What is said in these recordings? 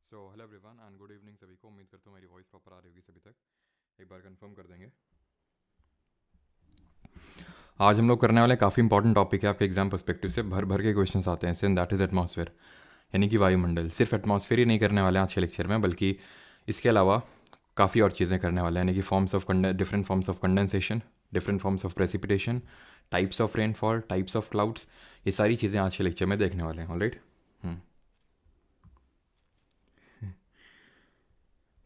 So hello everyone and good evening सभी को। उम्मीद करता हूँ मेरी वॉइस प्रॉपर आ रही होगी सभी तक। एक बार कंफर्म कर देंगे। आज हम लोग करने वाले काफ़ी इंपॉर्टेंट टॉपिक है। आपके एग्जाम पर्सपेक्टिव से भर भर के क्वेश्चंस आते हैं इससे, दैट इज़ एटमॉस्फेयर, यानी कि वायुमंडल। सिर्फ एटमॉस्फेयर ही नहीं करने वाले हैं आज के लेक्चर में, बल्कि इसके अलावा काफ़ी और चीज़ें करने वाले हैं, यानी कि forms of different forms of condensation, different forms of precipitation, types of rainfall, types of clouds. ये सारी चीज़ें आज के लेक्चर में देखने वाले हैं। Alright,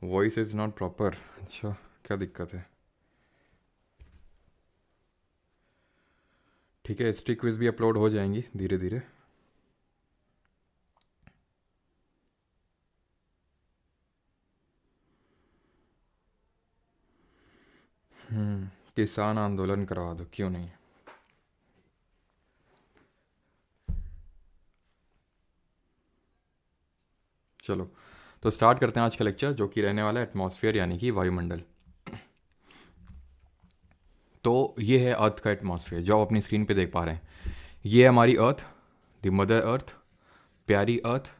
voice is not proper. अच्छा, क्या दिक्कत है? ठीक है, हिस्ट्री क्विज भी अपलोड हो जाएंगी धीरे धीरे। किसान आंदोलन करवा दो, क्यों नहीं। चलो तो स्टार्ट करते हैं आज का लेक्चर, जो कि रहने वाला है एटमॉस्फेयर, यानी कि वायुमंडल। तो ये है अर्थ का एटमॉस्फेयर जो आप अपनी स्क्रीन पे देख पा रहे हैं। ये है हमारी अर्थ, द मदर अर्थ, प्यारी अर्थ।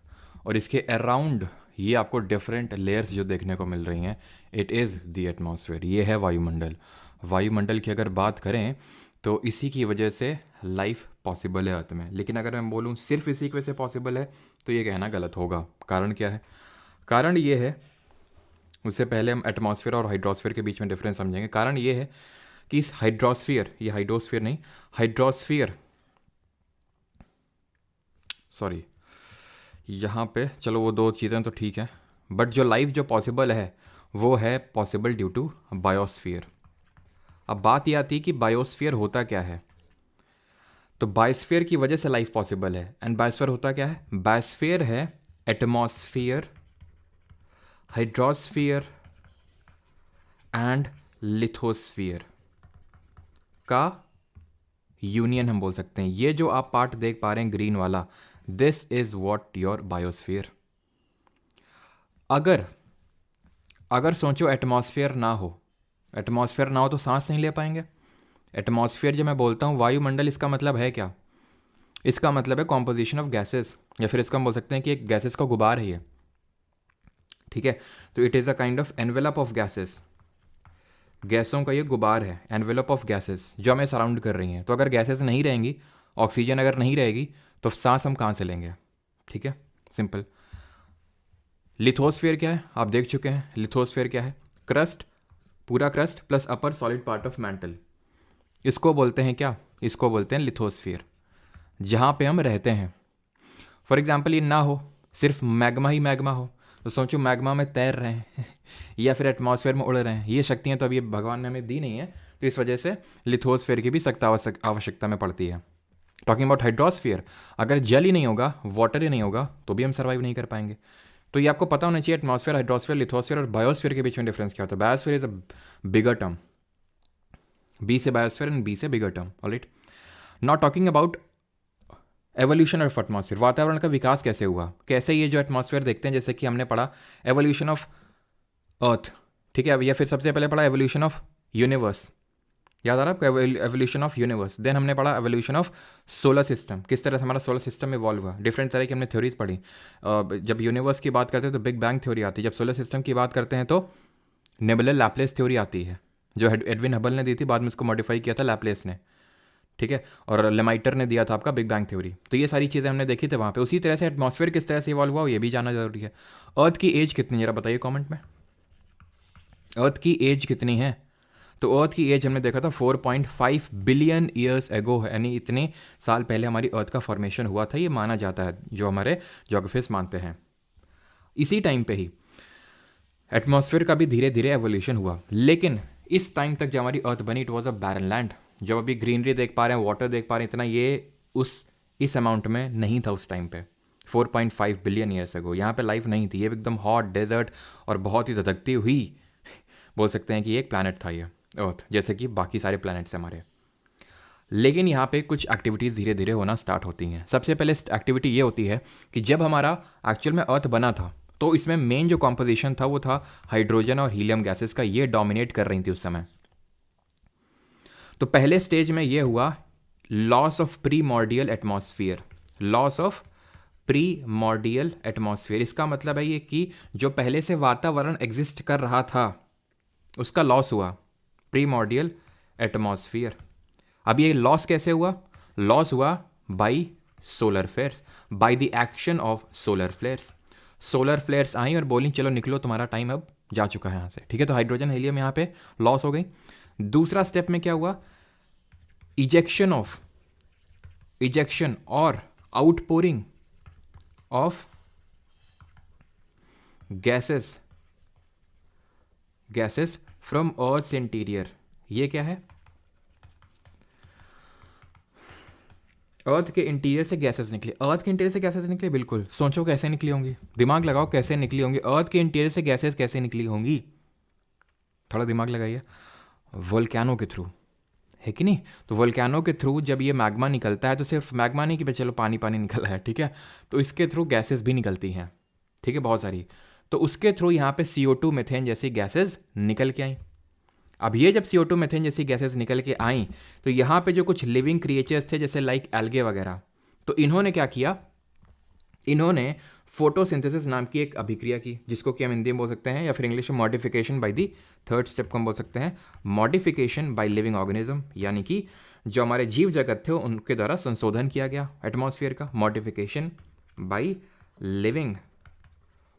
और इसके अराउंड ये आपको डिफरेंट लेयर्स जो देखने को मिल रही हैं, इट इज़ द एटमॉस्फेयर। ये है वायुमंडल। वायुमंडल की अगर बात करें तो इसी की वजह से लाइफ पॉसिबल है अर्थ में। लेकिन अगर मैं बोलूँ सिर्फ इसी की वजह से पॉसिबल है, तो ये कहना गलत होगा। कारण क्या है? कारण ये है, उससे पहले हम एटमॉस्फेयर और हाइड्रोस्फीयर के बीच में डिफरेंस समझेंगे। कारण ये है कि इस हाइड्रोस्फीयर, ये हाइड्रोस्फीयर नहीं, हाइड्रोस्फीयर, सॉरी, यहाँ पे चलो वो दो चीज़ें तो ठीक है, बट जो लाइफ जो पॉसिबल है वो है पॉसिबल ड्यू टू बायोस्फीयर। अब बात ये आती है कि बायोस्फीयर होता क्या है। तो बायोस्फीयर की वजह से लाइफ पॉसिबल है। एंड बायोस्फीयर होता क्या है? बायोस्फीयर है एटमॉस्फीयर, हाइड्रोस्फीयर एंड लिथोस्फीयर का यूनियन हम बोल सकते हैं। ये जो आप पार्ट देख पा रहे हैं ग्रीन वाला, this is what your biosphere. अगर अगर सोचो एटमॉस्फेयर ना हो, एटमॉस्फेयर ना हो तो सांस नहीं ले पाएंगे। एटमॉस्फेयर जब मैं बोलता हूँ वायुमंडल, इसका मतलब है क्या? इसका मतलब है कॉम्पोजिशन ऑफ गैसेस, या फिर इसको हम बोल सकते हैं कि एक गैसेस का गुबार है ये। ठीक है, तो it is a kind of envelope of gases. गैसों का ये गुबार है, एनवेलप ऑफ गैसेस जो हमें सराउंड कर रही हैं। तो अगर गैसेस नहीं रहेंगी, ऑक्सीजन अगर नहीं रहेगी, तो सांस हम कहाँ से लेंगे? ठीक है, सिंपल। लिथोस्फीयर क्या है आप देख चुके हैं। लिथोस्फीयर क्या है? क्रस्ट, पूरा crust plus upper solid part of mantle. इसको बोलते हैं क्या? इसको बोलते हैं लिथोस्फीयर, जहाँ पे हम रहते हैं। फॉर एग्जाम्पल ये ना हो, सिर्फ मैग्मा ही मैग्मा हो, तो सोचो मैग्मा में तैर रहे हैं या फिर एटमॉस्फेयर में उड़ रहे हैं। ये शक्तियाँ तो अभी भगवान ने हमें दी नहीं है, तो इस वजह से लिथोस्फीयर की भी सख्त आवश्यकता में पड़ती है। टॉकिंग अबाउट हाइड्रोस्फीयर, अगर जल ही नहीं होगा, वाटर ही नहीं होगा, तो भी हम सर्वाइव नहीं कर पाएंगे। तो ये आपको पता होना चाहिए, एटमॉस्फेयर, हाइड्रोस्फीयर, लिथोस्फीयर और बायोस्फीयर के बीच में डिफरेंस क्या होता है। Biosphere is a bigger term, B से बायोस्फीयर एंड बी से bigger term. Alright, not talking about evolution of atmosphere, वातावरण का विकास कैसे हुआ, कैसे ये जो एटमॉस्फेयर देखते हैं, जैसे कि हमने पढ़ा एवोल्यूशन ऑफ अर्थ, ठीक है, या फिर सबसे पहले पढ़ा एवोल्यूशन ऑफ यूनिवर्स, याद आ रहा है आपको? Evolution of universe. देन हमने पढ़ा एवोल्यूशन ऑफ सोलर सिस्टम, किस तरह से हमारा सोलर सिस्टम इवॉल्व हुआ। डिफरेंट तरह की हमने थ्योरीज पढ़ी। जब यूनिवर्स की बात करते हैं तो बिग बैंग थ्योरी आती है, जब सोलर सिस्टम की बात करते हैं तो नेबुलर लैप्लेस थ्योरी आती है, जो एडविन हबल ने दी थी, बाद में उसको मॉडिफाई किया था लैप्लेस ने। ठीक है, और लेमाइटर ने दिया था आपका बिग बैंग थ्योरी। तो ये सारी चीज़ें हमने देखी थी वहाँ पे। उसी तरह से एटमॉस्फेयर किस तरह से इवॉल्व हुआ ये भी जानना जरूरी है। अर्थ की एज कितनी, जरा बताइए कमेंट में, अर्थ की एज कितनी है? तो अर्थ की एज हमने देखा था 4.5 बिलियन ईयर्स एगो, यानी इतने साल पहले हमारी अर्थ का फॉर्मेशन हुआ था, ये माना जाता है, जो हमारे जोग्राफिस्ट मानते हैं। इसी टाइम पे ही एटमॉस्फेयर का भी धीरे धीरे एवोल्यूशन हुआ। लेकिन इस टाइम तक जब हमारी अर्थ बनी, it was a barren land. जब अभी ग्रीनरी देख पा रहे हैं, वाटर देख पा रहे हैं, इतना ये इस अमाउंट में नहीं था उस टाइम पे। 4.5 बिलियन ईयर्स अगो यहाँ पे लाइफ नहीं थी। ये एकदम हॉट डेजर्ट और बहुत ही धधकती हुई, बोल सकते हैं कि एक प्लानट था ये अर्थ, जैसे कि बाकी सारे प्लैनेट्स हमारे। लेकिन यहाँ पे कुछ एक्टिविटीज़ धीरे धीरे होना स्टार्ट होती हैं। सबसे पहले एक्टिविटी ये होती है कि जब हमारा एक्चुअल में अर्थ बना था, तो इसमें मेन जो कॉम्पोजिशन था वो था हाइड्रोजन और हीलियम गैसेस का, ये डोमिनेट कर रही थी उस समय। तो पहले स्टेज में ये हुआ loss of primordial atmosphere, loss of primordial atmosphere. इसका मतलब है ये कि जो पहले से वातावरण एग्जिस्ट कर रहा था उसका लॉस हुआ, प्रीमॉर्डियल एटमॉस्फेयर। अब ये लॉस कैसे हुआ? लॉस हुआ by solar flares, by the action of solar flares. Solar flares आई और बोली चलो निकलो, तुम्हारा टाइम अब जा चुका है यहाँ से, ठीक है। तो हाइड्रोजन हीलियम यहाँ पे लॉस हो गई। दूसरा स्टेप में क्या हुआ? इजेक्शन और outpouring of gases from earth's interior. ये क्या है? अर्थ के इंटीरियर से गैसेस निकली। अर्थ के इंटीरियर से गैसेस निकली, बिल्कुल। सोचो कैसे निकली होंगी, दिमाग लगाओ कैसे निकली होंगी। अर्थ के इंटीरियर से गैसेस कैसे निकली होंगी? थोड़ा दिमाग लगाइए। वोल्केनो के थ्रू, है कि नहीं? तो वोल्केनो के थ्रू जब ये मैग्मा निकलता है तो सिर्फ मैग्मा नहीं कि भाई चलो पानी पानी निकला है, ठीक है। तो इसके थ्रू गैसेस भी निकलती हैं, ठीक है, बहुत सारी। तो उसके थ्रू यहाँ पे CO2 मीथेन जैसी गैसेस निकल के आई। अब ये जब CO2 मीथेन जैसी गैसेस निकल के आई तो यहाँ पे जो कुछ लिविंग क्रिएचर्स थे जैसे लाइक एल्गे वगैरह, तो इन्होंने क्या किया? इन्होंने फोटोसिंथेसिस नाम की एक अभिक्रिया की, जिसको कि हम हिंदी में बोल सकते हैं या फिर इंग्लिश में modification by the third step को हम बोल सकते हैं मॉडिफिकेशन बाय लिविंग ऑर्गेनिज्म। यानी कि जो हमारे जीव जगत थे उनके द्वारा संशोधन किया गया एटमॉस्फेयर का, मॉडिफिकेशन बाय लिविंग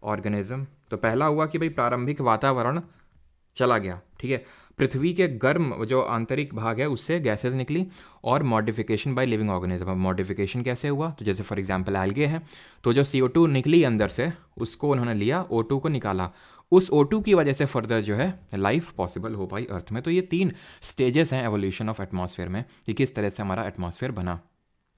ऑर्गेनिज्म। तो पहला हुआ कि भाई प्रारंभिक वातावरण चला गया, ठीक है। पृथ्वी के गर्म जो आंतरिक भाग है उससे गैसेस निकली, और modification by living organism. Modification कैसे हुआ? तो जैसे फॉर एग्जांपल एल्गे हैं, तो जो CO2 निकली अंदर से उसको उन्होंने लिया, O2 को निकाला, उस O2 की वजह से फर्दर जो है लाइफ पॉसिबल हो पाई अर्थ में। तो ये 3 स्टेजेस हैं एवोल्यूशन ऑफ एटमॉस्फेयर में, कि किस तरह से हमारा एटमॉस्फेयर बना।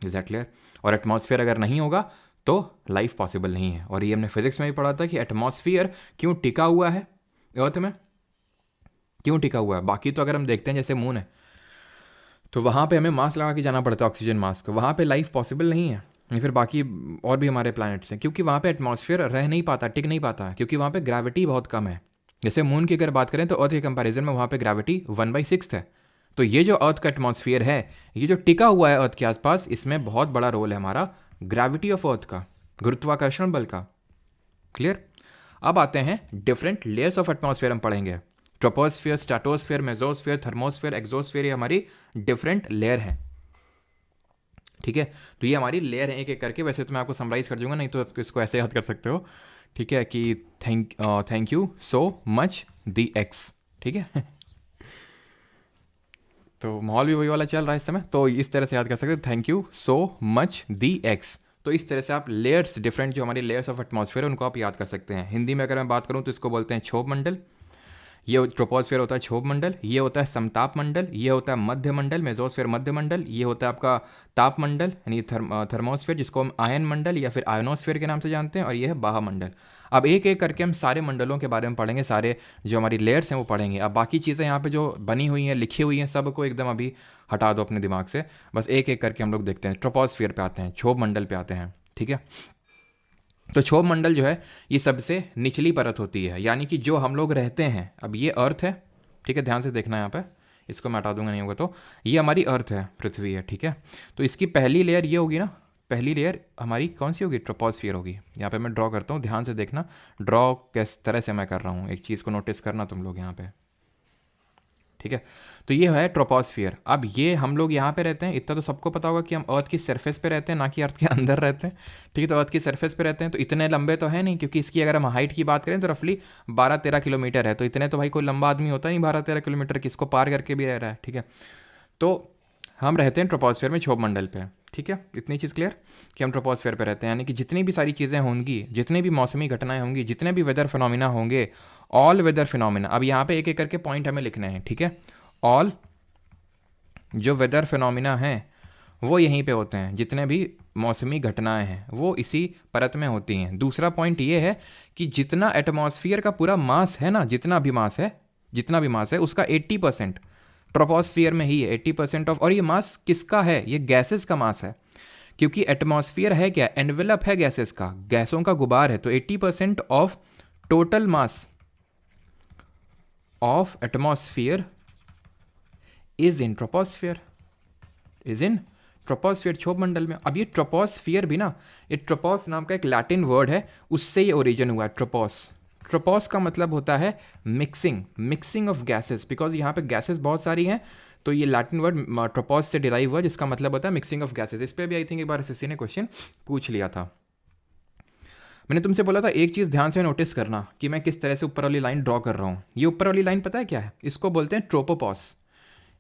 Is that clear? और एटमॉस्फेयर अगर नहीं होगा तो लाइफ पॉसिबल नहीं है। और ये हमने फिजिक्स में भी पढ़ा था कि एटमॉस्फेयर क्यों टिका हुआ है अर्थ में, क्यों टिका हुआ है। बाकी तो अगर हम देखते हैं जैसे मून है तो वहाँ पे हमें मास्क लगा के जाना पड़ता है, ऑक्सीजन मास्क, वहाँ पे लाइफ पॉसिबल नहीं है। या फिर बाकी और भी हमारे प्लैनेट्स हैं, क्योंकि वहाँ पे एटमॉस्फेयर रह नहीं पाता, टिक नहीं पाता, क्योंकि वहाँ पे ग्रेविटी बहुत कम है। जैसे मून की अगर बात करें तो अर्थ के कंपैरिजन में वहाँ पे ग्रेविटी 1/6 है। तो ये जो अर्थ का एटमॉस्फेयर है, ये जो टिका हुआ है अर्थ के आसपास, इसमें बहुत बड़ा रोल है हमारा ग्रेविटी ऑफ अर्थ का, गुरुत्वाकर्षण बल का। क्लियर? अब आते हैं डिफरेंट लेयर्स ऑफ एटमॉस्फेयर हम पढ़ेंगे। Troposphere, stratosphere, mesosphere, thermosphere, exosphere, ये हमारी डिफरेंट लेयर हैं, ठीक है। तो ये हमारी लेयर है एक एक करके। वैसे तो मैं आपको समराइज कर दूंगा, नहीं तो आप इसको ऐसे याद कर सकते हो, ठीक है, कि thank you so much the x, ठीक है। तो माहौल भी वही वाला चल रहा है इस समय, तो इस तरह से याद कर सकते हैं, thank you so much the x. तो इस तरह से आप लेयर्स, डिफरेंट जो हमारी लेयर्स ऑफ एटमॉस्फेयर उनको आप याद कर सकते हैं। हिंदी में अगर मैं बात करूँ तो इसको बोलते हैं क्षोभ मंडल। ये ट्रोपोस्फेयर होता है क्षोभ मंडल, ये होता है समताप मंडल, ये होता है मध्य मंडल, मेसोस्फेयर मध्य मंडल, ये होता है आपका ताप मंडल यानी थर्मोस्फेयर जिसको हम आयन मंडल या फिर आयनोस्फेयर के नाम से जानते हैं, और ये है बाह्य मंडल। अब एक एक करके हम सारे मंडलों के बारे में पढ़ेंगे, सारे जो हमारी लेयर्स हैं वो पढ़ेंगे। अब बाकी चीज़ें यहाँ पे जो बनी हुई हैं, लिखी हुई हैं, सबको एकदम अभी हटा दो अपने दिमाग से, बस एक एक करके हम लोग देखते हैं। ट्रोपोस्फेयर पे आते हैं, क्षोभ मंडल पे आते हैं, ठीक है। तो क्षोभ मंडल जो है ये सबसे निचली परत होती है, यानी कि जो हम लोग रहते हैं। अब ये अर्थ है, ठीक है, ध्यान से देखना यहाँ पे, इसको मैं हटा दूंगा नहीं होगा तो। ये हमारी अर्थ है, पृथ्वी है, ठीक है। तो इसकी पहली लेयर ये होगी ना, पहली लेयर हमारी कौन सी होगी? ट्रोपोस्फियर होगी। यहाँ पे मैं ड्रॉ करता हूँ, ध्यान से देखना ड्रॉ किस तरह से मैं कर रहा हूँ, एक चीज़ को नोटिस करना तुम लोग यहाँ पे, ठीक है। तो ये है ट्रोपोस्फियर। अब ये हम लोग यहाँ पे रहते हैं, इतना तो सबको पता होगा कि हम अर्थ की सरफेस पे रहते हैं, ना कि अर्थ के अंदर रहते हैं, ठीक है। तो अर्थ की सरफेस पे रहते हैं, तो इतने लंबे तो है नहीं, क्योंकि इसकी अगर हम हाइट की बात करें तो रफली 12-13 किलोमीटर है। तो इतने तो भाई कोई लंबा आदमी होता नहीं 12-13 किलोमीटर, किसको पार करके भी रह रहा है, ठीक है। तो हम रहते हैं ट्रोपोस्फियर में, क्षोभ मंडल पे, ठीक है। इतनी चीज़ क्लियर कि हम ट्रोपोस्फियर पे रहते हैं, यानी कि जितनी भी सारी चीज़ें होंगी, जितने भी मौसमी घटनाएं होंगी, जितने भी वेदर फिनोमिना होंगे, ऑल वेदर फिनोमिना। अब यहाँ पे एक एक करके पॉइंट हमें लिखने हैं, ठीक है। ऑल जो वेदर फिनोमिना हैं वो यहीं पे होते हैं, जितने भी मौसमी घटनाएं हैं वो इसी परत में होती हैं। दूसरा पॉइंट ये है कि जितना एटमॉस्फेयर का पूरा मास है ना, जितना भी मास है उसका 80% ट्रोपोस्फियर में ही है, 80% ऑफ। और ये मास किसका है? ये गैसेस का मास है, क्योंकि एटमॉस्फेयर है क्या? एनवेलप है गैसेस का, गैसों का गुबार है। तो 80% of total mass of atmosphere is in troposphere, is in troposphere क्षोभ मंडल में। अब ये ट्रोपोस्फियर भी ना, ये ट्रोपोस नाम का एक लैटिन वर्ड है, उससे ये ओरिजिन हुआ है ट्रोपोस। ट्रोपोस का मतलब होता है मिक्सिंग ऑफ गैसेस, बिकॉज यहाँ पे गैसेस बहुत सारी हैं, तो ये लैटिन वर्ड ट्रोपोस से डिराइव हुआ, जिसका मतलब होता है मिक्सिंग ऑफ गैसेस। इस पर भी आई थिंक एक बार एसएससी ने क्वेश्चन पूछ लिया था। मैंने तुमसे बोला था एक चीज़ ध्यान से नोटिस करना कि मैं किस तरह से ऊपर वाली लाइन ड्रॉ कर रहा हूँ। ये ऊपर वाली लाइन पता है क्या है? इसको बोलते हैं ट्रोपोपॉस।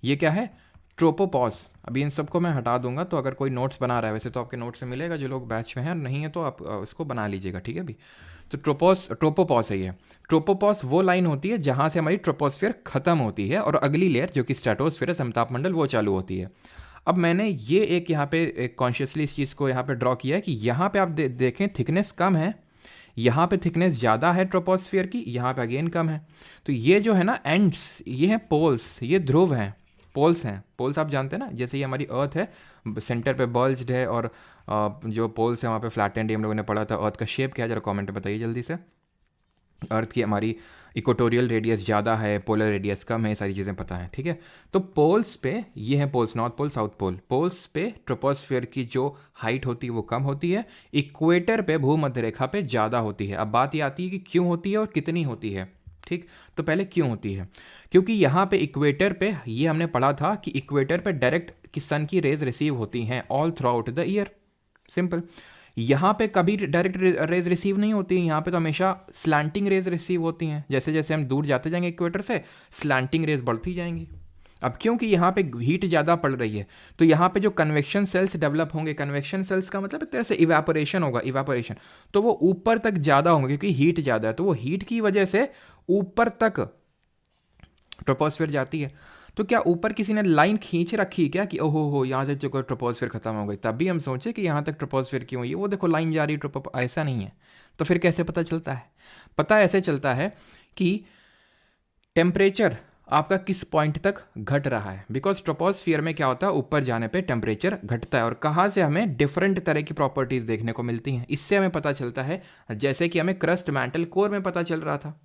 ये क्या है? ट्रोपोपॉस। अभी इन सबको मैं हटा दूंगा, तो अगर कोई नोट्स बना रहा है, वैसे तो आपके नोट्स में मिलेगा जो लोग बैच में हैं, नहीं है तो आप इसको बना लीजिएगा, ठीक है अभी। तो ट्रोपोपॉस है ये। ट्रोपोपॉस वो लाइन होती है जहाँ से हमारी ट्रोपोस्फियर खत्म होती है और अगली लेयर जो कि स्ट्रेटोस्फियर है, समतापमंडल, वो चालू होती है। अब मैंने ये एक यहाँ पे कॉन्शियसली इस चीज़ को यहाँ पे ड्रॉ किया है कि यहाँ पे आप देखें थिकनेस कम है, यहाँ पे थिकनेस ज़्यादा है ट्रोपोस्फियर की, यहाँ पे अगेन कम है। तो ये जो है ना एंड्स, ये हैं पोल्स, ये ध्रुव हैं, पोल्स हैं। पोल्स आप जानते हैं ना, जैसे ये हमारी अर्थ है, सेंटर पे बल्ज्ड है, और जो पोल्स है वहाँ पे फ्लैटेंड, हम लोगों ने पढ़ा था। अर्थ का शेप क्या है जरा कमेंट में बताइए जल्दी से। अर्थ की हमारी इक्वेटोरियल रेडियस ज़्यादा है, पोलर रेडियस कम है, सारी चीज़ें पता है, ठीक है। तो पोल्स पे ये हैं poles, north pole south pole. Poles पे ट्रोपोस्फियर की जो हाइट होती है वो कम होती है, इक्वेटर पे भूमध्य रेखा पे ज़्यादा होती है। अब बात ये आती है कि क्यों होती है और कितनी होती है, ठीक। तो पहले क्यों होती है? क्योंकि यहाँ पे इक्वेटर पे, ये हमने पढ़ा था कि इक्वेटर पे डायरेक्ट कि सन की रेज रिसीव होती हैं all through out the year, simple. यहाँ पे कभी डायरेक्ट रेज रिसीव नहीं होती है, यहाँ पे तो हमेशा स्लैंटिंग रेज रिसीव होती हैं। जैसे जैसे हम दूर जाते जाएंगे इक्वेटर से, स्लैंटिंग रेज बढ़ती जाएंगी। अब क्योंकि यहाँ पे हीट ज़्यादा पड़ रही है, तो यहाँ पे जो कन्वेक्शन सेल्स डेवलप होंगे, कन्वेक्शन सेल्स का मतलब एक तरह से इवेपोरेशन होगा, इवेपोरेशन, तो वो ऊपर तक ज़्यादा होंगे क्योंकि हीट ज़्यादा है, तो वो हीट की वजह से ऊपर तक ट्रोपोस्फियर जाती है। तो क्या ऊपर किसी ने लाइन खींच रखी क्या कि ओहो हो यहाँ से जो ट्रोपोस्फियर खत्म हो गई, तभी हम सोचे कि यहाँ तक ट्रोपोस्फियर क्यों हुई, वो देखो लाइन जा रही ट्रोपो, ऐसा नहीं है। तो फिर कैसे पता चलता है? पता ऐसे चलता है कि टेम्परेचर आपका किस पॉइंट तक घट रहा है, बिकॉज ट्रोपोस्फियर में क्या होता है, ऊपर जाने पे टेम्परेचर घटता है, और कहाँ से हमें डिफरेंट तरह की प्रॉपर्टीज़ देखने को मिलती हैं। इससे हमें पता चलता है, जैसे कि हमें क्रस्ट मैंटल कोर में पता चल रहा था,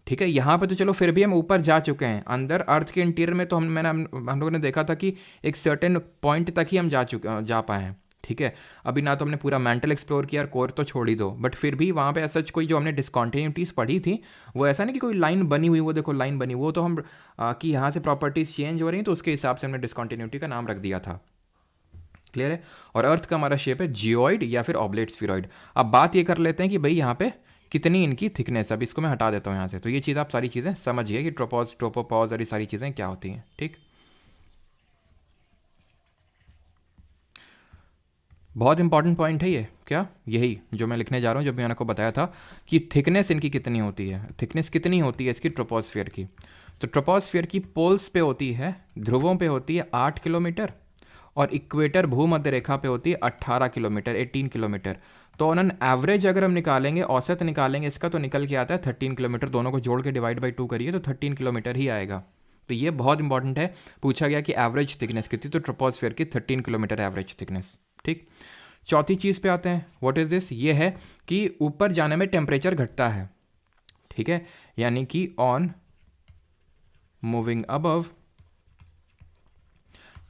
ठीक है। यहाँ पे तो चलो फिर भी हम ऊपर जा चुके हैं, अंदर अर्थ के इंटीरियर में तो हम लोगों ने देखा था कि एक सर्टेन पॉइंट तक ही हम जा पाए हैं, ठीक है। अभी ना तो हमने पूरा मेंटल एक्सप्लोर किया, कोर तो छोड़ ही दो, बट फिर भी वहाँ पे ऐसा कोई जो हमने डिसकॉन्टिन्यूटीज़ पढ़ी थी, वो ऐसा नहीं कि कोई लाइन बनी हुई, वो देखो लाइन बनी, वो तो हम कि यहाँ से प्रॉपर्टीज़ चेंज हो रही हैं तो उसके हिसाब से हमने डिसकॉन्टिन्यूटी का नाम रख दिया था, क्लियर है। और अर्थ का हमारा शेप है जियोइड या फिर ऑब्लेट स्फीरॉइड। अब बात ये कर लेते हैं कि भाई यहाँ पे कितनी इनकी थिकनेस। अब इसको मैं हटा देता हूँ यहाँ से, तो ये चीज़ आप सारी चीज़ें समझिए कि ट्रोपोपॉज और ये सारी चीज़ें क्या होती हैं, ठीक। बहुत इंपॉर्टेंट पॉइंट है ये, क्या यही जो मैं लिखने जा रहा हूँ, जब मैंने आपको बताया था कि थिकनेस इनकी कितनी होती है, थिकनेस कितनी होती है इसकी ट्रोपोस्फियर की। तो ट्रोपोस्फियर की पोल्स पे होती है, ध्रुवों पे होती है 8 किलोमीटर, और इक्वेटर भूमध्य रेखा पे होती है 18 किलोमीटर, 18 किलोमीटर। तो ऑन एन एवरेज अगर हम निकालेंगे, औसत निकालेंगे इसका, तो निकल के आता है 13 किलोमीटर। दोनों को जोड़ के डिवाइड बाई 2 करिए तो 13 किलोमीटर ही आएगा। तो ये बहुत इंपॉर्टेंट है, पूछा गया कि एवरेज थिकनेस कितनी, तो ट्रोपोस्फियर की 13 किलोमीटर एवरेज थिकनेस, ठीक। चौथी चीज़ पे आते हैं, व्हाट इज़ दिस? ये है कि ऊपर जाने में टेम्परेचर घटता है, ठीक है, यानी कि on moving above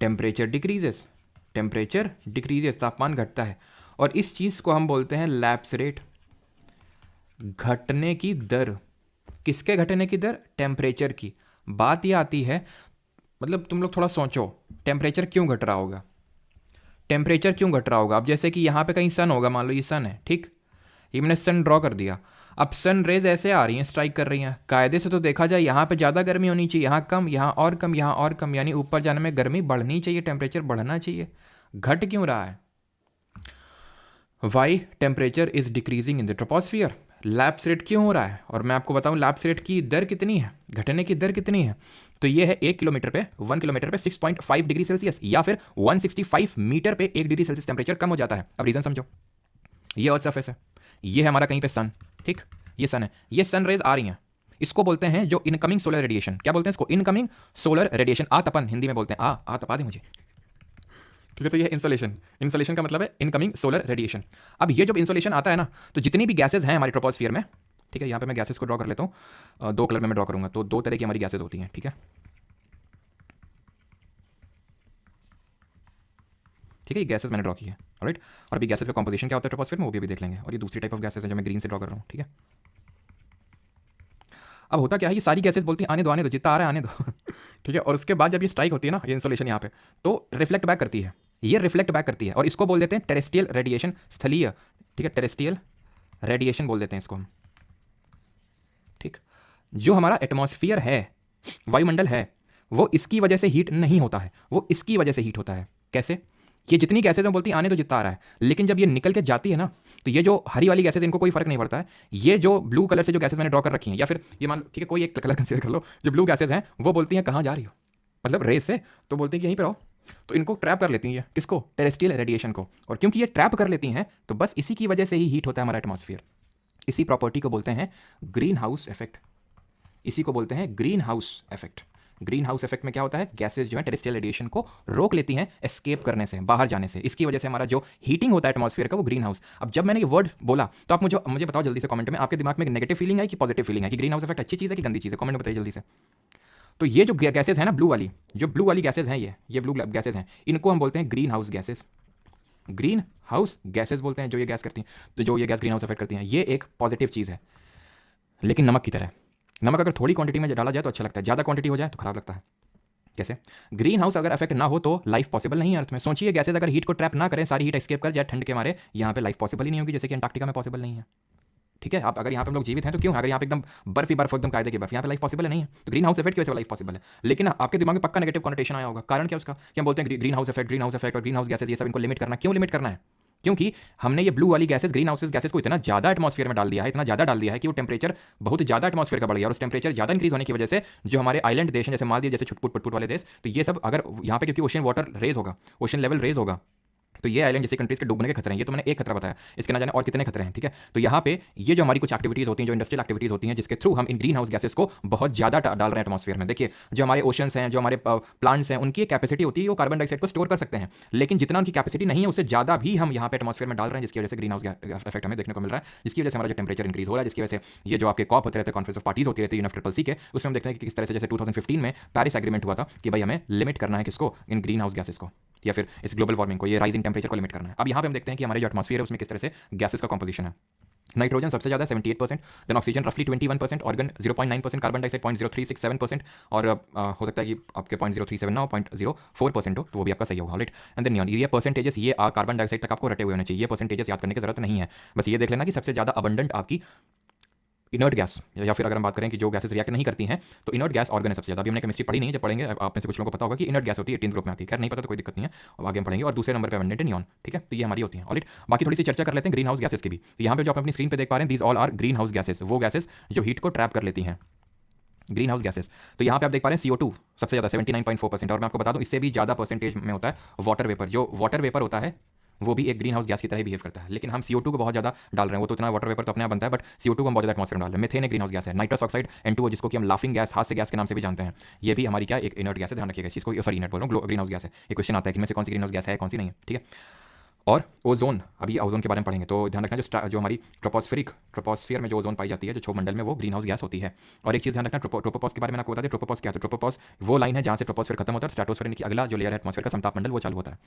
temperature decreases, temperature decreases, तापमान घटता है, और इस चीज़ को हम बोलते हैं लैप्स रेट, घटने की दर। किसके घटने की दर? टेम्परेचर की। बात यह आती है, मतलब तुम लोग थोड़ा सोचो, टेम्परेचर क्यों घट रहा होगा, टेम्परेचर क्यों घट रहा होगा। अब जैसे कि यहाँ पे कहीं सन होगा, मान लो ये सन है, ठीक, ये मैंने सन ड्रॉ कर दिया। अब सन रेज ऐसे आ रही हैं, स्ट्राइक कर रही हैं, कायदे से तो देखा जाए यहाँ पे ज़्यादा गर्मी होनी चाहिए, यहाँ कम, यहाँ और कम, यहाँ और कम, यानी ऊपर जाने में गर्मी बढ़नी चाहिए, टेम्परेचर बढ़ना चाहिए। घट क्यों रहा है? Why temperature is decreasing in the troposphere, lapse rate क्यों हो रहा है? और मैं आपको बताऊं लैप्स रेट की दर कितनी है, घटने की दर कितनी है। तो ये है 1 किलोमीटर पे 6.5 डिग्री सेल्सियस, या फिर 165 मीटर पे 1 डिग्री सेल्सियस टेम्परेचर कम हो जाता है। अब रीजन समझो, ये अर्थ सरफेस है, ये है हमारा कहीं पे सन, ठीक, ये सन है, ये सन रेज आ रही हैं, इसको बोलते हैं जो इनकमिंग सोलर रेडिएशन। क्या बोलते हैं इसको? इनकमिंग सोलर रेडिएशन, आतपन हिंदी में बोलते हैं। आ तपा दे मुझे, ठीक है। तो ये इंसोलेशन, इंसोलेशन का मतलब है इनकमिंग सोलर रेडिएशन। अब ये जब इंसोलेशन आता है ना, तो जितनी भी गैसेज हैं हमारी ट्रोपोस्फियर में, ठीक है, यहाँ पे मैं गैसेज को ड्रॉ कर लेता हूँ, 2 कलर में मैं ड्रॉ करूँगा, तो 2 तरह की हमारी गैसेज होती हैं, ठीक है, ठीक है, ये गैसेस मैंने ड्रॉ की है, राइट। और अभी गैसेस का कॉम्पोजिशन क्या होता है ट्रोपोस्फीयर में वो भी अभी देख लेंगे। और ये दूसरी टाइप ऑफ गैसेस है जो मैं ग्रीन से ड्रॉ कर रहा हूँ, ठीक है। अब होता क्या है, ये सारी गैसेस बोलती हैं आने दो जितना आ रहा है आने दो ठीक है। और उसके बाद जब ये स्ट्राइक होती है ना, ये इंसोलेशन यहाँ पे, तो रिफ्लेक्ट बैक करती है, ये रिफ्लेक्ट बैक करती है, और इसको बोल देते हैं टेरेस्ट्रियल रेडिएशन, स्थलीय, ठीक है, टेरेस्ट्रियल रेडिएशन बोल देते हैं इसको हम, ठीक। जो हमारा एटमॉस्फेयर है, वायुमंडल है, वो इसकी वजह से हीट नहीं होता है, वो इसकी वजह से हीट होता है। कैसे? ये जितनी गैसेज हैं बोलती हैं आने दो जितना आ रहा है, लेकिन जब ये निकल के जाती है ना, तो ये जो हरी वाली गैसेज इनको कोई फर्क नहीं पड़ता है। ये जो ब्लू कलर से जो गैसेज मैंने ड्रॉ कर रखी हैं, या फिर ये मान लो, ठीक है, कोई एक कलर कंसीडर कर लो, जो ब्लू गैसेज हैं वो बोलती हैं कहाँ जा रही हो, मतलब रेस से, तो बोलती हैं कि यहीं पर रहो, तो इनको ट्रैप कर लेती हैं, किसको? टेरेस्ट्रियल रेडिएशन को। और क्योंकि ये ट्रैप कर लेती हैं, तो बस इसी की वजह से ही हीट होता है हमारा एटमॉस्फेयर। इसी प्रॉपर्टी को बोलते हैं ग्रीन हाउस इफेक्ट, इसी को बोलते हैं green house effect. Green house effect में क्या होता है, गैसेज जो है टेरेस्ट्रियल रेडिएशन को रोक लेती हैं एस्केप करने से, बाहर जाने से। इसकी वजह से हमारा जो हीटिंग होता है एटमॉस्फेयर का, वो ग्रीन हाउस। अब जब मैंने ये वर्ड बोला, तो आप मुझे बताओ जल्दी से कमेंट में, आपके दिमाग में एक नेगेटिव फीलिंग है कि पॉजिटिव फीलिंग है, कि ग्रीन हाउस इफेक्ट अच्छी चीज़ है कि गंदी चीज़ है? कमेंट में बताइए जल्दी से। तो ये जो गैसेज है ना, ब्लू वाली, जो ब्लू वाली गैसेज हैं, ये ब्लू गैसेज हैं, इनको हम बोलते हैं green house gases. Green house gases बोलते हैं जो ये गैस करती हैं, तो जो ये गैस ग्रीन हाउस इफेक्ट करती हैं, ये एक पॉजिटिव चीज़ है, लेकिन नमक की तरह। नमक अगर थोड़ी क्वांटिटी में डाला जाए तो अच्छा लगता है, ज़्यादा क्वांटिटी हो जाए तो खराब लगता है। कैसे? ग्रीन हाउस अगर इफेक्ट ना हो तो लाइफ पॉसिबल नहीं है अर्थ में। सोचिए, गैसेज अगर हीट को ट्रैप ना करें, सारी हीट एस्केप कर जाए ठंड के मारे, यहाँ पे लाइफ पॉसिबल ही नहीं होगी, जैसे कि अंटार्कटिका में पॉसिबल नहीं है। ठीक है, आप अगर यहाँ पे हम लोग जीवित हैं तो क्यों? अगर यहाँ पे एकदम बर्फ ही बर्फ, एकदम कायदे की बर्फ, यहाँ पे लाइफ पॉसिबल नहीं है, तो ग्रीन हाउस इफेक्ट की वजह से लाइफ पॉसिबल है। लेकिन आपके दिमाग में पक्का नेगेटिव कॉनोटेशन आया होगा। कारण क्या उसका? कि हम बोलते हैं ग्रीन हाउस इफेक्ट और ग्रीन हाउस गैसेज, ये सब इनको लिमिट करना। क्यों लिमिट करना है? क्योंकि हमने ये ब्लू वाली गैसेज, ग्रीन हाउस गैसेज को इतना ज़्यादा एटमॉस्फेयर में डाल दिया है, इतना ज़्यादा डाल दिया है कि वो टेम्परेचर बहुत ज़्यादा एटमॉस्फेयर का बढ़ गया। और उस टेम्परेचर ज़्यादा इंक्रीज होने की वजह से जो हमारे आइलैंड देश हैं, जैसे मालदीव जैसे छुटपुट पुटपुट वाले देश, तो ये सब अगर यहाँ पे, क्योंकि ओशन वाटर रेज होगा, ओशन लेवल रेज होगा, तो ये आइलैंड जैसे कंट्रीज के डूबने के खतरे हैं। ये तो मैंने एक खतरा बताया, इसके ना जाने और कितने खतरे हैं, ठीक है। तो यहाँ पे ये जो हमारी कुछ एक्टिविटीज़ होती हैं, जो इंडस्ट्रियल एक्टिविटीज़ होती हैं, जिसके थ्रू हम इन ग्रीन हाउस गैसेस को बहुत ज़्यादा डाल रहे हैं एटमॉस्फेयर में। देखिए, जो हमारे ओशंस हैं, जो हमारे प्लांट्स हैं, उनकी कैपेसिटी होती है वो कार्बन डाइऑक्साइड को स्टोर कर सकते हैं, लेकिन जितना उनकी कैपेसिटी नहीं है, उससे ज़्यादा भी हम यहाँ पे एटमॉस्फेयर में डाल रहे हैं, जिसकी वजह से ग्रीन हाउस इफेक्ट हमें देखने को मिल रहा है, जिसकी वजह से हमारा जो टेम्परेचर इंक्रीज हो रहा है, जिसकी वजह से ये जो आपके कॉप होते रहते हैं, कॉन्फ्रेंस ऑफ पार्टीज होती रहती है UNFCCC के, उसमें हम देखते हैं कि किस तरह से, जैसे 2015 में पेरिस एग्रीमेंट हुआ था कि भाई हमें लिमिट करना है किसको? इन ग्रीन हाउस गैसेस को, या फिर इस ग्लोबल वार्मिंग को, ये राइजिंग टेम्परेचर को लिमिट करना है। अब यहाँ पे हम देखते हैं कि हमारे जो एटमॉस्फेयर है उसमें किस तरह से गैसेस का कंपोजिशन है। नाइट्रोजन सबसे ज़्यादा 78%, देन ऑक्सीजन रफली 21%, ऑर्गन 0.9%, कार्बन डाइऑक्साइड 0.0367%, और हो सकता है कि आपके 0.037 ना हो, 0.04% हो, तो वो भी आपका सही होगा, राइट। एंड देन ये परसेंटेजेस, ये कार्बन डाइऑक्साइड तक आपको रटे हुए होने चाहिए, ये परसेंटेजेस याद करने की जरूरत नहीं है। बस ये देख लेना कि सबसे ज़्यादा अबंडेंट आपकी इनर्ट गैस, या फिर अगर हम बात करें कि जो गैसेस रिएक्ट नहीं करती हैं, तो इनर्ट गैस ऑर्गन है सबसे ज़्यादा। अभी हमने केमिस्ट्री पढ़ी नहीं है, जब पढ़ेंगे आप में से कुछ लोगों को पता होगा कि इनर्ट गैस होती है 18 ग्रुप में आती है। खैर नहीं पता तो कोई दिक्कत नहीं है, और आगे हम पढ़ेंगे। और दूसरे नंबर पे अबंडेंट नियॉन, ठीक है, तो ये हमारी होती है, ऑलराइट। बाकी थोड़ी सी चर्चा कर लेते हैं ग्रीन हाउस गैसेस की भी। तो यहाँ पे जो आप अपनी स्क्रीन पे देख पा रहे हैं, these all are green house gases, वो गैसेस जो हीट को ट्रैप कर लेती हैं, ग्रीन हाउस गैसेस। तो यहाँ पे आप देख पा रहे हैं CO2 सबसे ज़्यादा 79.4%, और मैं आपको बता दूँ इससे भी ज़्यादा परसेंटेज में होता है वाटर वेपर। जो वाटर वेपर होता है वो भी एक ग्रीन हाउस गैस की तरह ही बिहेव करता है, लेकिन हम CO2 को बहुत ज़्यादा डाल रहे हैं। वो तो इतना वाटर वेपर तो अपने आप बनता है, बट CO2 को हम बहुत ज़्यादा एटमॉस्फेयर में डाल रहे हैं। मीथेन एक ग्रीन हाउस गैस है। नाइट्रस ऑक्साइड N2O, जिसको कि हम लाफिंग गैस, हास्य गैस के नाम से भी जानते हैं, ये भी हमारी क्या एक इनर्ट गैस है। ध्यान रखिएगा इस चीज़ को, सॉरी इनर्ट बोल रहा हूँ, ग्रीन हाउस गैस है। ये क्वेश्चन आता है कि इनमें से कौन सी ग्रीन हाउस गैस है, कौन सी नहीं है, ठीक है। और ओजोन, अभी ओजोन के बारे में पढ़ेंगे, तो ध्यान रखना जो हमारी ट्रोपोस्फियर में जो ओजोन पाई जाती है, जो क्षोभमंडल में, वो ग्रीन हाउस गैस होती है। और एक चीज़ ध्यान रखना, ट्रोपोपॉज के बारे में आपको बता दें, ट्रोपोपॉज क्या है? तो ट्रोपोपॉज वो लाइन है जहाँ से ट्रोपोस्फियर खत्म होता है, स्ट्रेटोस्फियर की अगला जो लेयर है एटमॉस्फियर का, समताप मंडल, वो चालू होता है।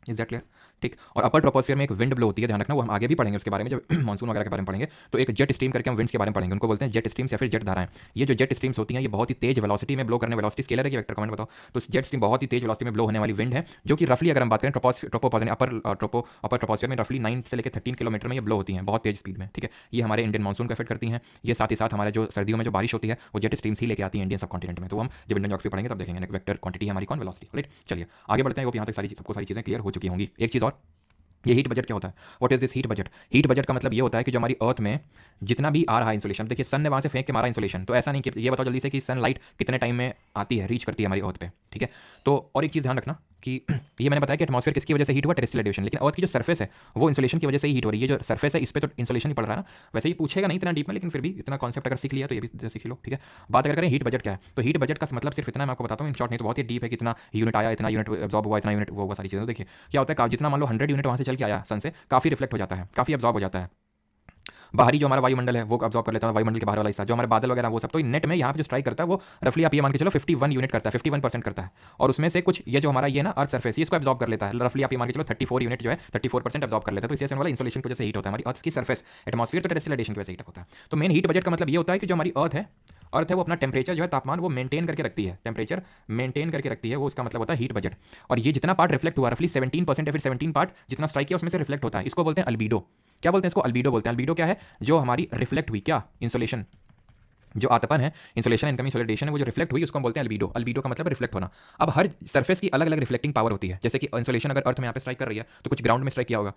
Is that clear? ठीक। और अपर ट्रोपोस्फियर में एक विंड ब्लो होती है, ध्यान रखना, वो हम आगे भी पढ़ेंगे उसके बारे में, जब मानसून वगैरह के बारे में पढ़ेंगे। तो एक जेट स्ट्रीम करके हम विंड्स के बारे में पढ़ेंगे, उनको बोलते हैं जेट स्ट्रीम्स या फिर जेट धाराएं। ये जो जेट स्ट्रीम्स होती हैं, ये बहुत ही तेज वेलोसिटी में ब्लो करने, वेलोसिटी स्केलर है कि वेक्टर, कमेंट बताओ। तो जेट स्ट्रीम बहुत ही तेज वेलोसिटी में ब्लो होने वाली विंड है, जो कि रफली अगर हम बात करें अपर ट्रोपोस्फियर में रफली 9 से लेकर 13 किलोमीटर में ये ब्लो होती हैं, बहुत तेज स्पीड में, ठीक है। ये हमारे इंडियन मानसून को इफेक्ट करती हैं। ये साथ ही साथ हमारे जो सर्दियों में जो बारिश होती है, वो जेट स्ट्रीम्स ही लेके आती है इंडियन सब कॉन्टिनेंट में। तो हम जब इंडियन ज्योग्राफी पढ़ेंगे तब देखेंगे वेक्टर क्वांटिटी हमारी कौन, वेलोसिटी, राइट। चलिए आगे बढ़ते हैं। वो यहाँ तक सबको सारी चीज़ें क्लियर हो चुकी होंगी। एक चीज़ और, ये हीट बजट क्या होता है? What is this heat budget? Heat budget का मतलब ये होता है कि जो हमारी अर्थ में जितना भी आ रहा है इंसोलेशन, देखिए सन ने वहाँ से फेंक के मारा इंसोलेशन, तो ऐसा नहीं कि ये बताओ जल्दी से कि सनलाइट कितने टाइम में आती है, रीच करती है हमारी अर्थ पे, ठीक है। तो और एक चीज़ ध्यान रखना कि ये मैंने बताया कि एटमॉस्फेयर किसकी वजह से हीट हुआ, टेरेस्ट्रियल रेडिएशन, लेकिन अर्थ की जो सरफेस है वो इंसोलेशन की वजह से ही हीट हो रही है। ये जो सरफेस है इस पर तो इंसोलेशन ही पड़ रहा है ना, वैसे ही पूछेगा नहीं इतना डीप में, लेकिन फिर भी इतना कॉन्सेप्ट अगर सीख लिया तो ये भी सीख लो, ठीक है। बात अगर करें हीट बजट क्या है, तो हीट बजट का मतलब सिर्फ इतना मैं आपको बताता हूँ इन शॉर्ट, नहीं तो बहुत ही डीप है कि इतना यूनिट आया, इतना यूनिट एब्जॉर्ब हुआ, इतना यूनिट वो सारी चीज़ें। तो देखिए क्या होता है, जितना मान लो 100 यूनिट वहाँ से चल के आया सन से, काफ़ी रिफ्लेक्ट हो जाता है, काफ़ी एब्जॉर्ब हो जाता है। बाहरी जो हमारा वायुमंडल है वो अब्जॉर्ब कर लेता है, वायुमंडल के बाहर वाला हिस्सा जो हमारे बादल वगैरह वो सब, तो नेट में यहाँ पे जो स्ट्राइक करता है वो रफली आप ये मान के चलो 51 यूनिट करता है, 51% करता है। और उसमें से कुछ ये जो हमारा ये ना अर्थ सरफेस इसको अब्जॉर्ब कर लेता है, रफली आप ये मान के चलो 34 यूनिट जो है 34% अब्जॉर्ब कर लेता है। तो इससे वाला इंसोलेशन की वजह से हीट होता है हमारी अर्थ की सरफेस, एटमॉस्फेयर तो टेरेस्ट्रियल रेडिएशन की वजह से हीट होता है। तो मेन हीट बजट का मतलब ये होता है कि जो हमारी अर्थ है वो अपना टेम्परेचर जो है तापमान वो मेंटेन करके रखती है, टेम्परेचर मेंटेन करके रखती है, वो उसका मतलब होता है हीट बजट। और ये जितना पार्ट रिफ्लेक्ट हुआ रफली 17% या फिर 17 पार्ट जितना स्ट्राइक किया उसमें से रिफ्लेक्ट होता है, इसको बोलते हैं अल्बीडो। क्या बोलते हैं इसको? अल्बीडो बोलते हैं। अल्बीडो क्या है? जो हमारी रिफ्लेक्ट हुई क्या इंसोलेशन, जो आतपन है, इंसोलेशन इनकमिंग सोलिडेशन है, वो जो रिफ्लेक्ट हुई उसको हम बोलते हैं अल्बीडो। अल्बीडो का मतलब रिफ्लेक्ट होना। अब हर सरफेस की अलग अलग रिफ्लेक्टिंग पावर होती है, जैसे कि इंसोलेशन अगर अर्थ में यहाँ पे स्ट्राइक कर रही है तो कुछ ग्राउंड में स्ट्राइक किया होगा,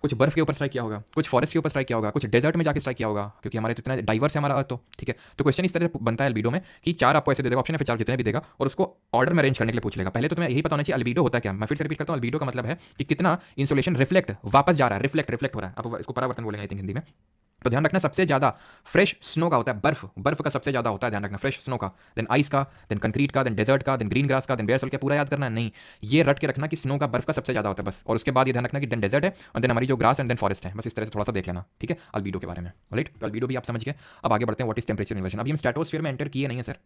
कुछ बर्फ के ऊपर स्ट्राइक किया होगा, कुछ फॉरेस्ट के ऊपर स्ट्राइक किया होगा, कुछ डेजर्ट में जाके स्ट्राइक किया होगा, क्योंकि हमारे तो इतना डाइवर्स है हमारा अर्थ। तो ठीक है, तो क्वेश्चन इस तरह से बनता है अल्बीडो में कि 4 आपको ऐसे दे देगा ऑप्शन है, फिर 4 जितने भी देगा और उसको ऑर्डर में अरेंज करने के लिए पूछ लेगा। पहले तो तुम्हें यही पता होना चाहिए अल्बीडो होता क्या। मैं फिर से रिपीट करता हूँ, अल्बीडो का मतलब है कि कितना इंसोलेशन रिफ्लेक्ट वापस जा रहा है, रिफ्लेक्ट हो रहा है। आप इसको परावर्तन बोलेंगे आई थिंक हिंदी में। तो ध्यान रखना सबसे ज्यादा फ्रेश स्नो का होता है, बर्फ का सबसे ज्यादा होता है, ध्यान रखना फ्रेश स्नो का, देन आइस का, देन कंक्रीट का, देन डेजर्ट का, देन ग्रीन ग्रास का, देन बेयर सोल का। पूरा याद करना है नहीं, ये रट के रखना कि स्नो का बर्फ का सबसे ज्यादा होता है बस। और उसके बाद ये ध्यान रखना कि देन डेजर्ट है और देन हमारी जो ग्रास एंड देन फॉरेस्ट है, बस इस तरह से थोड़ा सा देख लेना, ठीक है, अल्बीडो के बारे में। राइट, तो अल्बीडो भी आप समझ गए। अब आगे बढ़ते हैं, व्हाट इज टेंपरेचर इन्वर्जन। अभी हम स्ट्रेटोस्फीयर में एंटर किए नहीं है सर,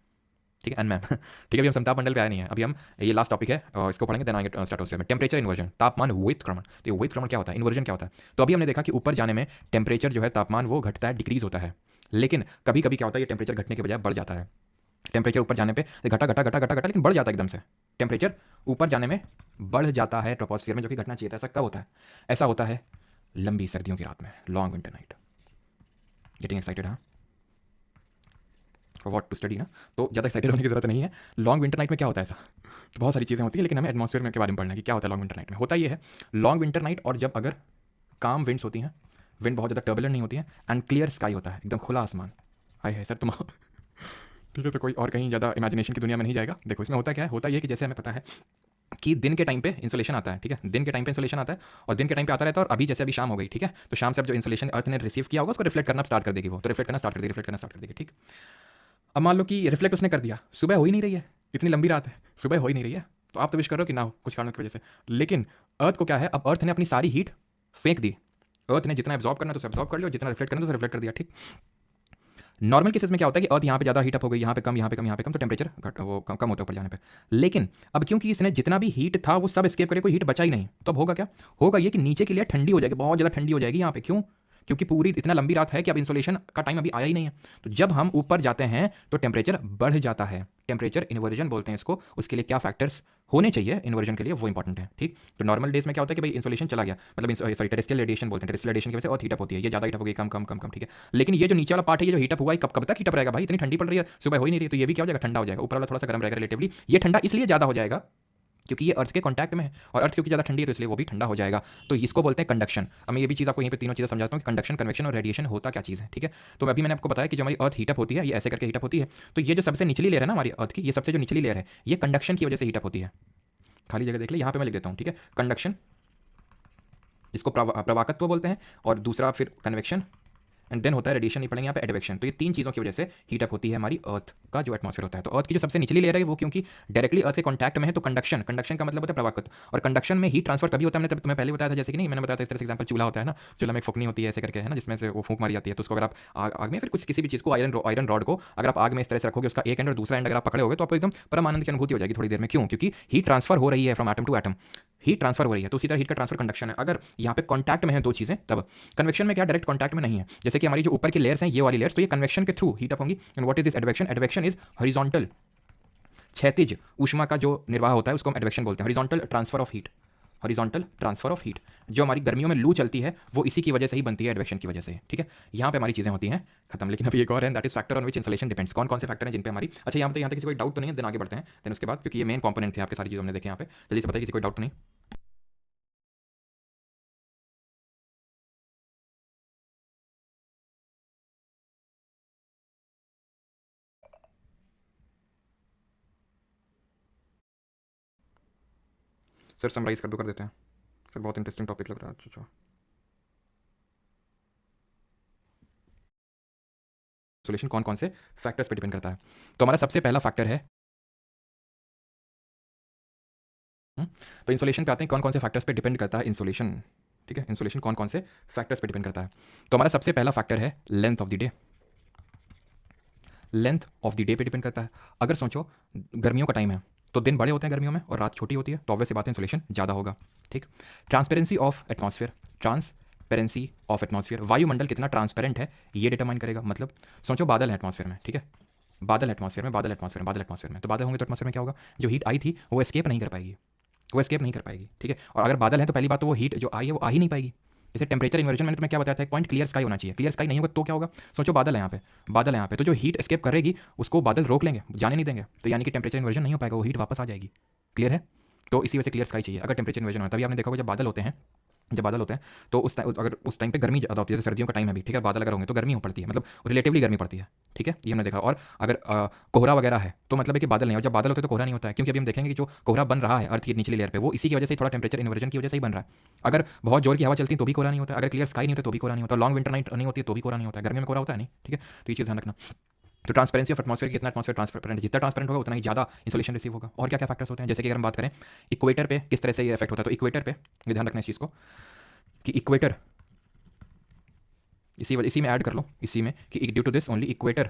ठीक है अनमैम ठीक है, अभी हम समताप मंडल पे आए नहीं है, अभी हम ये लास्ट टॉपिक है और इसको पढ़ेंगे, देन आएंगे स्ट्रेटोस्फीयर में। टेंपरेचर इन्वर्जन, तापमान व्युत्क्रमण। तो ये व्युत्क्रमण क्या होता है, इन्वर्जन क्या होता है? तो अभी हमने देखा कि ऊपर जाने में टेम्परेचर जो है तापमान वो घटता है, डिक्रीज होता है। लेकिन कभी कभी क्या होता है, ये टेम्परेचर घटने के बजाय बढ़ जाता है। टेम्परेचर ऊपर जाने पे घटा घटा घटा घटा घटा लेकिन बढ़ जाता है एकदम से। टेम्परेचर ऊपर जाने में बढ़ जाता है ट्रोपोस्फियर में, जो कि घटना चाहिए था। ऐसा कब होता है? ऐसा होता है लंबी सर्दियों की रात में, long winter night. Getting excited? हाँ, व्हाट टू स्टडी ना, तो ज़्यादा एक्साइटेड होने की जरूरत नहीं है। लॉन्ग विंटर नाइट में क्या होता है ऐसा, तो बहुत सारी चीज़ें होती हैं, लेकिन हमें एटमॉस्फेयर में के बारे में पढ़ना है कि क्या होता है लॉन्ग विंटर नाइट में। होता ये है लॉन्ग विंटर नाइट, और जब अगर काम विंड्स होती हैं, विंड बहुत ज़्यादा टर्बुलेंट नहीं होती है, एंड क्लियर स्काई होता है, एकदम खुला आसमान। हाय हाय सर तुम ठीक है, तो कोई और कहीं ज़्यादा इमेजिनेशन की दुनिया में नहीं जाएगा। देखो इसमें होता क्या है, होता ये है कि जैसे हमें पता है कि दिन के टाइम पे इंसोलेशन आता है, ठीक है, दिन के टाइम पे इंसोलेशन आता है और दिन के टाइम पे आता रहता है। और अभी जैसे अभी शाम हो गई, ठीक है, तो शाम से अब जो इंसोलेशन अर्थ ने रिसीव किया होगा उसको रिफ्लेक्ट करना स्टार्ट कर देगी, वो तो रिफ्लेक्ट करना स्टार्ट कर देगी, ठीक। अब मान लो कि रिफ्लेक्ट उसने कर दिया, सुबह हो ही नहीं रही है, इतनी लंबी रात है, सुबह हो ही नहीं रही है, तो आप तो विश करो कि ना हो कुछ कारणों की वजह से। लेकिन अर्थ को क्या है, अब अर्थ ने अपनी सारी हीट फेंक दी। अर्थ ने जितना एब्जॉर्ब करना तो एब्जॉर्ब कर लिया, जितना रिफ्लेक्ट करना तो रिफ्लेक्ट कर दिया, ठीक। नॉर्मल केसेस में क्या होता है कि अर्थ यहाँ पे ज़्यादा हीटअप हो गई, यहाँ पे कम, यहाँ पे कम, यहाँ पे कम, तो टेम्परेचर वो कम होता है ऊपर जाने पे। लेकिन अब क्योंकि इसने जितना भी हीट था वो सब एस्केप करे, कोई हीट बचा ही नहीं, तो अब होगा क्या, होगा ये कि नीचे की लेयर ठंडी हो जाएगी, बहुत ज़्यादा ठंडी हो जाएगी यहाँ पे। क्यों? क्योंकि पूरी इतना लंबी रात है कि अब इंसोलेशन का टाइम अभी आया ही नहीं है। तो जब हम ऊपर जाते हैं तो टेम्परेचर बढ़ जाता है, टेम्परेचर इन्वर्जन बोलते हैं इसको। उसके लिए क्या फैक्टर्स होने चाहिए इन्वर्जन के लिए, वो इंपॉर्टेंट है, ठीक। तो नॉर्मल डेज में क्या होता है कि भाई इंसोलेशन चला गया, मतलब सॉरी टेरेस्ट्रियल रेडिएशन बोलते हैं, टेरेस्ट्रियल रेडिएशन की वजह से और हीटअप होती है, ये ज़्यादा हीटअप होगी, कम कम कम कम, ठीक है। लेकिन ये जो नीचे वाला पार्ट है, ये जो हीटअप हुआ है, कब तक हीटअप रहेगा भाई, इतनी ठंडी पड़ रही है, सुबह हो ही नहीं रही, तो ये भी क्या हो जाएगा, ठंडा हो जाएगा। ऊपर वाला थोड़ा सा गर्म रहेगा रिलेटिवली। ये ठंडा इसलिए ज़्यादा हो जाएगा क्योंकि ये अर्थ के कांटेक्ट में है, और अर्थ क्योंकि ज़्यादा ठंडी है तो इसलिए वो भी ठंडा हो जाएगा। तो इसको बोलते हैं कंडक्शन। अब मैं ये भी चीज़ आपको यहीं पे तीनों चीज़ें समझाता हूँ कि कंडक्शन, कन्वेक्शन और रेडिएशन होता क्या चीज़ है, ठीक है। तो अभी मैंने आपको बताया कि जो हमारी अर्थ हीटअप होती है, ये ऐसे करके हीटअप होती है। तो ये जो सबसे निचली लेयर है ना हमारी अर्थ की, ये सबसे जो निचली लेयर है, ये कंडक्शन की वजह से हीटअप होती है। खाली जगह देख ले, यहाँ पे मैं लिख देता हूँ, ठीक है। कंडक्शन, इसको प्रवाकत्व बोलते हैं, और दूसरा फिर कन्वेक्शन, एंड देन होता है रेडिएशन, नहीं पढ़ेंगे यहाँ पे एडवेक्शन। तो ये तीन चीज़ों की वजह से हीटअप होती है हमारी अर्थ का जो एटमॉस्फेयर होता है। तो अर्थ की जो सबसे निचली लेयर है वो क्योंकि डायरेक्टली अर्थ के कॉन्टैक्ट में है, तो कंडक्शन, कंडक्शन का मतलब होता है प्रवाकत्व। और कंडक्शन में हीट ट्रांसफर तभी होता है, मैंने तुम्हें पहले बताया था, जैसे कि नहीं मैंने बताया था इस तरह से एग्जाम्पल चूल्हा होता है ना, चूल्हा में एक फूकनी होती है ऐसे करके, है ना, जिसमें से वो फूंक मारी जाती है। तो उसको अगर आप आग में फिर कुछ किसी भी चीज़ को, आयरन रॉड को अगर आप आग में इस तरह से रखोगे, उसका एक एंड और दूसरा एंड अगर आप पकड़े होगे तो आपको एकदम परम आनंद की अनुभूति हो जाएगी थोड़ी देर में। क्यों? क्योंकि हीट ट्रांसफर हो रही है from atom to atom, heat transfer हो रही है। तो उसी तरह हीट का ट्रांसफर कंडक्शन है। अगर यहाँ पे कॉन्टैक्ट में है दो चीज़ें तब। कन्वेक्शन में क्या, डायरेक्ट कॉन्टैक्ट में नहीं है, जैसे कि हमारी जो ऊपर की लेयर्स हैं, ये वाली लेयर्स, तो ये कन्वेक्शन के थ्रू हीटअप होंगी। And what is this advection? Advection is horizontal, क्षैतिज ऊष्मा का जो निर्वाह होता है उसको हम एडवेक्शन बोलते हैं, horizontal transfer of heat, horizontal transfer of heat. जो हमारी गर्मियों में लू चलती है वो इसी की वजह से ही बनती है, एडवेक्शन की वजह से, ठीक है। यहाँ पे हमारी चीज़ें होती हैं खत्म। लेकिन अभी एक और है, that is factor on which insolation depends. कौन कौन से फैक्टर हैं जिन पे हमारी, अच्छा यहाँ पे किसी कोई डाउट तो नहीं है, दिन आगे बढ़ते हैं। देन उसके बाद, क्योंकि ये मेन कॉम्पोनेंट थे आपके सारी चीज़ों हमने देखे यहाँ पे, जल्दी से बताइए किसी कोई डाउट तो नहीं। सर समराइज कर देते हैं सर, बहुत इंटरेस्टिंग टॉपिक लग रहा है। अच्छा, सोल्यूशन कौन कौन से फैक्टर्स पे डिपेंड करता है? तो हमारा सबसे पहला फैक्टर है, तो इंसोलेशन पे आते हैं, कौन कौन से फैक्टर्स पे डिपेंड करता है इंसोलेशन, ठीक है, इंसोलेशन कौन कौन से फैक्टर्स पे डिपेंड करता है। तो हमारा सबसे पहला फैक्टर है length of the day. Length of the day पे डिपेंड करता है। अगर सोचो गर्मियों का टाइम है तो दिन बड़े होते हैं गर्मियों में और रात छोटी होती है, तो ऑब्वियस सी बात है इंसोलेशन ज़्यादा होगा। ठीक, transparency of atmosphere, transparency of atmosphere, वायुमंडल कितना ट्रांसपेरेंट है ये डिटरमाइन करेगा। मतलब सोचो बादल है एटमॉस्फेयर में, ठीक है, बादल एटमॉस्फेयर में, बादल एटमॉस्फेयर में, बादल एटमॉस्फेयर में, तो बादल होंगे तो एटमॉस्फेयर में क्या होगा, जो हीट आई थी वो एस्केप नहीं कर पाएगी, वो एस्केप नहीं कर पाएगी। ठीक है, और अगर बादल है तो पहली बात तो वो हीट जो आई है वो आ ही नहीं पाएगी। जैसे टेम्परेचर इन्वर्जन मैंने तुम्हें क्या बताया था, एक पॉइंट क्लियर स्काई होना चाहिए, क्लियर स्काई नहीं होगा तो क्या होगा, सोचो बादल है यहाँ पे, बादल है यहाँ पे, तो जो हीट एस्केप करेगी उसको बादल रोक लेंगे, जाने नहीं देंगे, तो यानी कि टेम्परेचर इन्वर्जन नहीं हो पाएगा, वो हीट वापस आ जाएगी। क्लियर है, तो इसी वजह से क्लियर स्काई चाहिए। अगर टेम्परेचर इन्वर्जन होता है, तभी आपने देखा होगा जब बादल होते हैं, जब बादल होते हैं तो उस टाइम अगर उस टाइम पे गर्मी ज़्यादा होती है, जैसे सर्दियों का टाइम है भी, ठीक है, बादल अगर होंगे तो गर्मी हो पड़ती है, मतलब रिलेटिवली गर्मी पड़ती है। ठीक है, ये हमने देखा। और अगर कोहरा वगैरह है तो मतलब है कि बादल नहीं, और जब बादल होते हैं तो कोहरा नहीं होता है, क्योंकि अभी हम देखेंगे कि जो कोहरा बन रहा है अर्थ की निचली लेयर पे, वो इसी की वजह से, थोड़ा टेम्परेचर इन्वर्जन की वजह से ही बन रहा है। अगर बहुत जोर की हवा चलती है तो भी कोहरा नहीं होता है, अगर क्लियर स्काई नहीं होता तो भी कोहरा नहीं होता, लॉन्ग विंटर नाइट नहीं होती तो भी कोहरा नहीं होता है, गर्मी में कोहरा होता है नहीं। ठीक है, तो ये चीज़ ध्यान रखना। तो ट्रांसपेरेंसी ऑफ एटमॉस्फेयर, कितना एटमॉस्फेयर ट्रांसपेरेंट, जितना ट्रांसपेरेंट होगा उतना ही ज़्यादा इंसोलेशन रिसीव होगा। और क्या क्या फैक्टर्स होते हैं, जैसे कि अगर हम बात करें इक्वेटर पे किस तरह से ये इफेक्ट होता है, तो इक्वेटर पे ये ध्यान रखना इस चीज़ को कि इक्वेटर, इसी में ऐड कर लो, इसी में कि due to this only equator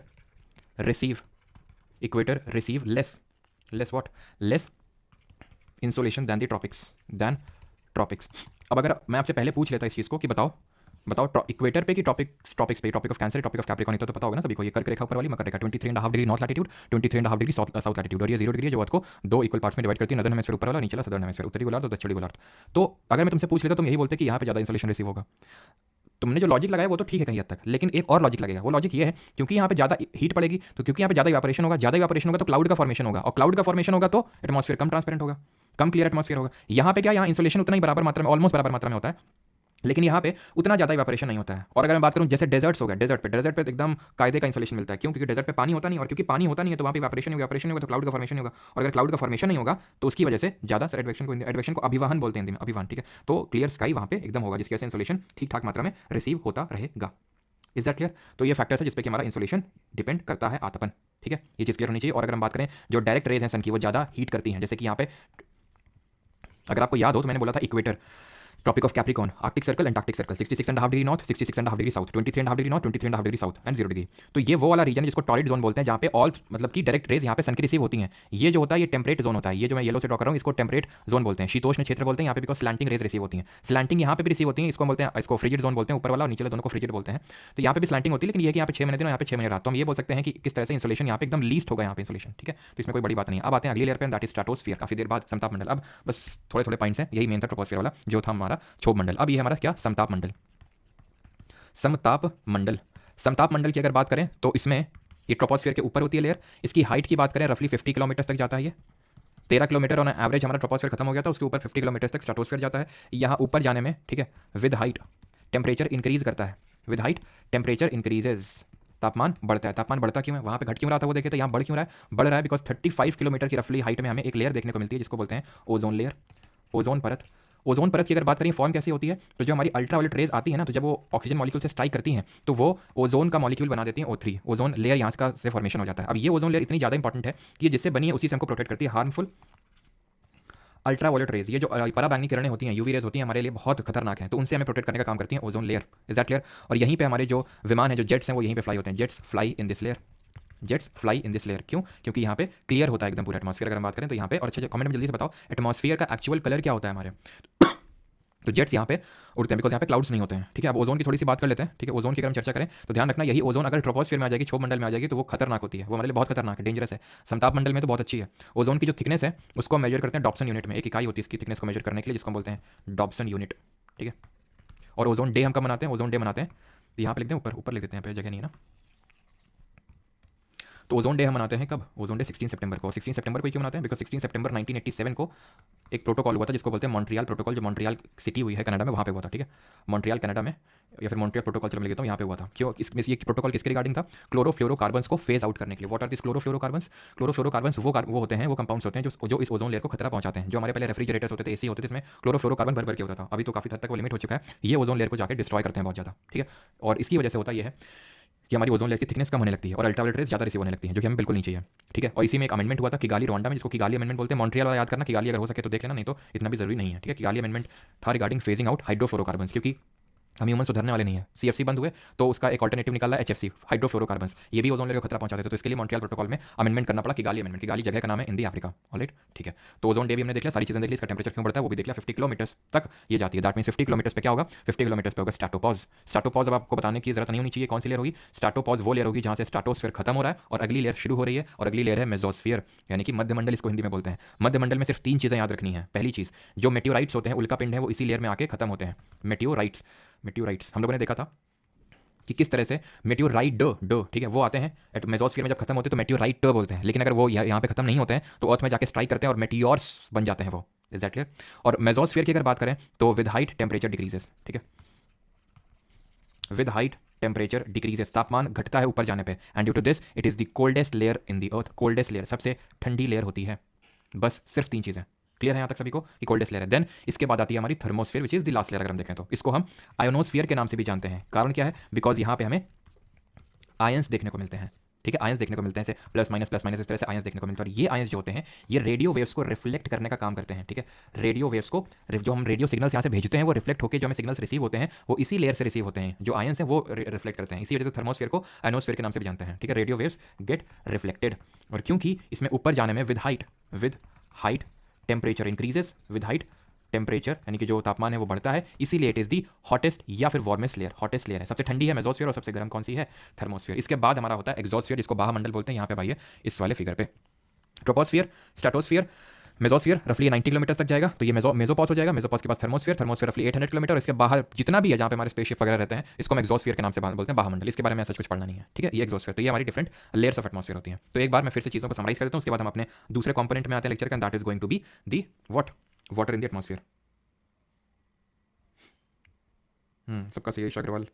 receive less what, less insolation than the tropics. अब अगर मैं आपसे पहले पूछ लेता इस चीज़ को कि बताओ इक्वेटर पे कि ट्रॉपिक्स पे, tropic of cancer, tropic of capricorn, तो पता होगा ना सभी को, ये करके रेखा ऊपर वाली मकर रेखा 23.5 degree north latitude, 23.5 degree south latitude, और ये 0 डिग्री है जो अर्थ को दो इक्वल पार्ट्स में डिवाइड करती है, नॉर्दर्न हेमिस्फीयर ऊपर वाला, नीचे वाला सदर्न हेमिस्फीयर, उत्तरी गोलार्ध और दक्षिणी गोलार्ध। तो अगर मैं तुमसे पूछ लेता तुम यही बोलते कि यहाँ पे ज़्यादा इंसोलेशन रिसीव होगा। तुमने जो लॉजिक लगाया वो तो ठीक है कहीं हद तक, लेकिन एक और लॉजिक लगेगा। वो लॉजिक ये है क्योंकि यहाँ पे ज़्यादा हीट पड़ेगी, तो क्योंकि यहाँ पे ज़्यादा इवापोरेशन होगा तो क्लाउड का फॉर्मेशन होगा, और क्लाउड का फॉर्मेशन होगा तो एटमॉस्फेयर कम ट्रांसपेरेंट होगा, कम क्लियर एटमॉस्फेयर होगा। यहाँ पे क्या, यहाँ इंसोलेशन उतना ही बराबर मात्रा में, ऑलमोस्ट बराबर मात्रा में होता है, लेकिन यहाँ पे उतना ज़्यादा इवापोरेशन नहीं होता है। और अगर मैं बात करूँ जैसे डेजर्ट्स हो गए, डेजर्ट पे एकदम कायदे का इंसोलेशन मिलता है, क्यों, क्योंकि डेजर्ट पे पानी होता नहीं, और क्योंकि पानी होता नहीं है तो वहाँ पे इवापोरेशन होगा तो क्लाउड का फॉर्मेशन होगा, और अगर क्लाउड का फॉर्मेशन नहीं होगा तो उसकी वजह से ज़्यादा एडवेक्शन को अभिवाहन बोलते हैं, अभिवाहन। ठीक है, तो क्लियर स्काई वहाँ पे एकदम होगा, जिसकी वजह से इंसोलेशन ठीक ठाक मात्रा में रिसीव होता रहेगा। Is that clear? तो ये फैक्टर्स है जिसपे कि हमारा इंसोलेशन डिपेंड करता है, आतापन। ठीक है, ये चीज़ क्लियर होनी चाहिए। और अगर हम बात करें जो डायरेक्ट रेज हैं सन की, वो ज़्यादा हीट करती हैं, जैसे कि यहाँ पे अगर आपको याद हो तो मैंने बोला था equator, tropic of capricorn, Arctic Circle, Antarctic Circle, 66.5 degree north, 66.5 degree south, 23.5 degree north, 23.5 degree south and 0 degree. तो ये वो वाला रीजन है जिसको टॉरिड जोन बोलते हैं, जहाँ पे ऑल मतलब कि डायरेक्ट रेज यहाँ पे सन की रिसीव होती हैं। ये जो होता है ये टेम्परेट जोन होता है, ये जो मैं येलो से ड्रॉ कर रहा हूँ इसको टेम्परेट जोन बोलते हैं, शीतोष्ण क्षेत्र बोलते हैं यहाँ पे, बिकॉज स्लैंटिंग रेज रिसीव होती हैं। स्लैंटिंग यहाँ पे भी रिसीव होती हैं, इसको बोलते हैं, इसको फ्रिजिड जोन बोलते हैं, ऊपर वाला और नीचे वाला दोनों को फ्रिजिड बोलते हैं। तो यहाँ पे भी स्लैंटिंग होती है, लेकिन ये कि यहाँ पे 6 महीने दिन और यहाँ पे 6 महीने रात। तो हम ये बोल सकते हैं कि किस तरह से इंसोलेशन यहाँ पे एकदम लीस्ट होगा यहाँ पे इंसोलेशन। ठीक है, तो इसमें कोई बड़ी बात नहीं है। अब आते हैं अगली लेयर पे, दैट इज स्ट्रेटोस्फीयर, काफी देर बाद समताप मंडल। अब बस थोड़े थोड़े पॉइंट्स हैं, यही मेन था ट्रोपोस्फीयर वाला जो था हमारा क्षोभ मंडल। अब ये हमारा क्या, समताप मंडल। समताप मंडल की अगर बात करें तो इसमें ये ट्रोपोस्फीयर के ऊपर होती है लेयर, इसकी हाइट की बात करें रफली 50 किलोमीटर तक जाता है। ये 13 किलोमीटर ऑन एवरेज हमारा ट्रोपोस्फीयर खत्म हो गया था, उसके ऊपर 50 किलोमीटर तक स्ट्रेटोस्फीयर जाता है। यहाँ ऊपर जाने में, ठीक है, विद हाइट टेम्परेचर इंक्रीज करता है, विद हाइट टेम्परेचर इंक्रीजेज, तापमान बढ़ता है। तापमान बढ़ता क्यों है, वहाँ पे घट क्यों रहा था वो देखे, तो यहाँ बढ़ क्यों रहा है, बढ़ रहा है बिकॉज 35 किलोमीटर की रफली हाइट में हमें एक लेयर देखने को मिलती है जिसको बोलते हैं ओजोन लेयर, ओजोन परत। ओजोन परत की अगर बात करें फॉर्म कैसी होती है, तो जो हमारी अल्ट्रावायलेट रेज आती है ना, तो जब वो ऑक्सीजन मॉलिक्यूल से स्ट्राइक करती हैं तो वो ओजोन का मॉलिक्यूल बना देती हैं O3, ओजोन लेयर यहाँ का से फॉर्मेशन हो जाता है। अब ये ओजोन लेयर इतनी ज़्यादा इंपॉर्टेंट है कि ये जिससे बनी है उसी से हमको प्रोटेक्ट करती है हार्मफुल अल्ट्रावायलेट रेज। ये जो पराबैंगनी किरणें होती हैं, यूवी रेज होती हैं, हमारे लिए बहुत खतरनाक हैं, तो उनसे हमें प्रोटेक्ट करने का काम करती हैं ozone layer. Is that clear? और यहीं पे हमारे जो विमान है, जो जेट्स हैं, वो यहीं पे फ्लाई होते हैं, jets fly in this layer, jets fly in this layer. क्यों? क्योंकि यहाँ पे क्लियर होता है एकदम पूरा एटमॉस्फेयर। अगर हम बात करें तो यहाँ पे, और अच्छा कमेंट में जल्दी से बताओ एटमॉस्फेयर का एक्चुअल कलर क्या होता है हमारे तो जेट्स यहाँ पे उड़ते हैं बिकॉज यहाँ पे क्लाउड्स नहीं होते हैं। ठीक है, अब ओजोन की थोड़ी सी बात कर लेते हैं। ठीक है, ओजोन की अगर हम चर्चा करें तो ध्यान रखना, यही ओजोन अगर ट्रोपोस्फीयर में आ जाएगी, क्षोभ मंडल में आ जाएगी, तो वो खतरनाक होती है, वो हमारे लिए बहुत खतरनाक है, डेंजरस है। समताप मंडल में तो बहुत अच्छी है। ओजोन की जो थिकनेस है उसको हम मेजर करते हैं डॉप्सन यूनिट में, एक इकाई होती है इसकी थिकनेस को मेजर करने के लिए, जिसको हम बोलते हैं डॉप्सन यूनिट। ठीक है, और ओजोन डे हम कब मनाते हैं, ओजोन डे मनाते हैं, यहाँ पे लिखते हैं, ऊपर लिख देते हैं, यहाँ पे जगह नहीं है ना। तो ओजोन डे हम मनाते हैं कब, ओजोन डे 16 सितंबर को। 16 सितंबर को क्यों मनाते हैं, बिकॉज 16 सितंबर 1987 को एक प्रोटोकॉल हुआ था जिसको बोलते हैं मॉन्ट्रियल प्रोटोकॉल, जो मॉन्ट्रियल सिटी हुई है कनाडा में, वहाँ पे हुआ था। ठीक है, मॉन्ट्रियल कनाडा में, या फिर मॉन्ट्रियल प्रोटोकॉल चलो मैं लिखता हूँ, यहाँ पे हुआ था। क्यों, इसमें ये प्रोटोकॉल किसके रिगार्डिंग था, क्लोरोफ्लोरोकार्बन्स को फेज आउट करने के लिए। What are this chlorofluorocarbons? Chlorofluorocarbons वो होते हैं, वो कंपाउंड्स होते हैं जो इस ओजोन लेयर को खतरा पहुंचाते हैं। जो हमारे पहले रेफ्रिजरेटर्स होते थे, एसी होते थे, इसमें क्लोरोफ्लोरोकार्बन भर के होता था, अभी तो काफी हद तक वो लिमिट हो चुका है। ये ओजोन लेयर को जाकर डिस्ट्रॉय करते हैं बहुत ज़्यादा। ठीक है, और इसकी वजह से होता यह है कि हमारी ओजोन लेयर की थिकनेस कम होने लगती है और अल्ट्रावायलेट रेज ज़्यादा रिसीव होने लगती है, जो कि हमें बिल्कुल नहीं चाहिए। ठीक है, और इसी में एक अमेंडमेंट हुआ था किगाली रोवांडा में, जिसको किगाली अमेंडमेंट बोलते हैं। मॉन्ट्रियल वाला याद करना, किगाली अगर हो सके तो देख लेना, नहीं तो इतना भी जरूरी नहीं है। ठीक है, किगाली अमेंडमेंट था रिगार्डिंग फेजिंग आउट हाइड्रोफ्लोरोकार्बन्स, क्योंकि हम ह्यूमन सुधरने वाले नहीं है। सीएफसी बंद हुए तो उसका एक ऑल्टरनेटिव निकाला एचएफसी, हाइड्रोफ्लोरोकार्बन्स, ये भी ओजोन लेयर को खतरा पहुंचा देते, तो इसके लिए मॉन्ट्रियल प्रोटोकॉल में अमेंडमेंट करना पड़ा, किगाली अमेंडमेंट। किगाली जगह का नाम है इन दी अफ्रीका। ऑलराइट, ठीक है। तो ओजोन डे भी हमने देख लिया, सारी चीजें देख ली, इसका टेम्परेचर क्यों बढ़ता है वो भी देख लिया। 50 किलोमीटर्स तक ये जाती है, दैट मीन 50 किलोमीटर्स पे क्या होगा, 50 किलोमीटर्स पे होगा स्ट्रैटोपॉज। स्ट्रैटोपॉज अब आपको बताने की जरूरत नहीं होनी चाहिए कौन सी लेयर होगी। स्ट्रैटोपॉज वो लेयर होगी जहां से स्ट्रैटोस्फीयर खत्म हो रहा है और अगली लेयर शुरू हो रही है, और अगली लेयर है मेसोस्फीयर, यानी कि मध्यमंडल इसको हिंदी में बोलते हैं। मध्यमंडल में सिर्फ 3 चीजें याद रखनी है। पहली चीज, जो मेटियोराइट्स होते हैं, उल्का पिंड है, वो इसी लेयर में आके खत्म होते हैं। मेटियोराइट्स, मेटियोराइट्स हम लोगों ने देखा था कि किस तरह से मेटियोराइट ड, ठीक है, वो आते हैं एट मेसोस्फीयर में, जब खत्म होते हैं तो मेटियोराइट बोलते हैं, लेकिन अगर वो यहाँ पे खत्म नहीं होते हैं तो अर्थ में जाके स्ट्राइक करते हैं और मेटियोर्स बन जाते हैं वो। Is that clear? और मेसोस्फीयर की अगर बात करें तो विद हाइट टेम्परेचर डिक्रीजेस, ठीक है, विद हाइट टेम्परेचर डिक्रीजेस, तापमान घटता है ऊपर जाने पे, and due to this it is the coldest layer in the earth. Coldest layer, सबसे ठंडी लेयर होती है। बस सिर्फ 3 चीजें क्लियर है यहाँ तक सभी को कि कोल्डेस्ट लेयर है। देन इसके बाद आती है हमारी thermosphere, which is the last layer. अगर हम देखें तो इसको हम आयोनोस्फीयर के नाम से भी जानते हैं। कारण क्या है? बिकॉज यहाँ पे हमें आयंस देखने को मिलते हैं। ठीक है, आयंस देखने को मिलते हैं, ऐसे प्लस माइनस इस तरह से आयंस देखने को मिलते हैं। और ये आयंस जो होते हैं ये रेडियो वेव्स को रिफ्लेक्ट करने का काम करते हैं। ठीक है, रेडियो वेव्स को, जो हम रेडियो सिग्नल्स यहाँ से भेजते हैं वो रिफ्लेक्ट होकर जो हमें सिग्नल्स रिसीव होते हैं वो इसी लेयर से रिसीव होते हैं। जो आयंस हैं वो रिफ्लेक्ट करते हैं, इसी वजह से थर्मोस्फीयर को आयनोस्फीयर के नाम से भी जानते हैं। ठीक है, रेडियो वेव्स गेट रिफ्लेक्टेड, और क्योंकि इसमें ऊपर जाने में with height temperature increases, with height temperature यानी कि जो तापमान है वो बढ़ता है, इसीलिए इट इज दी हॉटेस्ट या फिर वार्मेस्ट लेयर। हॉटेस्ट लेयर है, सबसे ठंडी है मेसोस्फीयर, और सबसे गर्म कौन सी है? थर्मोस्फीयर। इसके बाद हमारा होता है एक्सोस्फीयर, जिसको बाह्यमंडल बोलते हैं। यहाँ पे भाई है इस वाले फिगर पे ट्रोपोस्फीयर, स्ट्रेटोस्फीयर, मेसोस्फीयर रफली 90 किलोमीटर तक जाएगा, तो ये मेसोपॉज हो जाएगा। मेसोपॉज के पास थर्मोस्फीयर रफली 800 किलोमीटर, और इसके बाहर जितना भी है जहाँ पे हमारे स्पेसशिप वगैरह रहते हैं इसको हम एक्सोस्फीयर के नाम से बोलते हैं, बाह्यमंडल। इसके बारे में ऐसा कुछ पढ़ना नहीं है। ठीक है, ये एक्सोस्फीयर, तो ये हमारी डिफरेंट लेयर्स ऑफ एटमॉस्फेयर होती हैं। तो एक बार मैं फिर से चीज़ों को समराइज कर देता हूँ, उसके बाद हम अपने दूसरे कंपोनेंट में आते हैं लेक्चर का, that is going to be the water in the atmosphere. सबका सही है, अग्रवाल,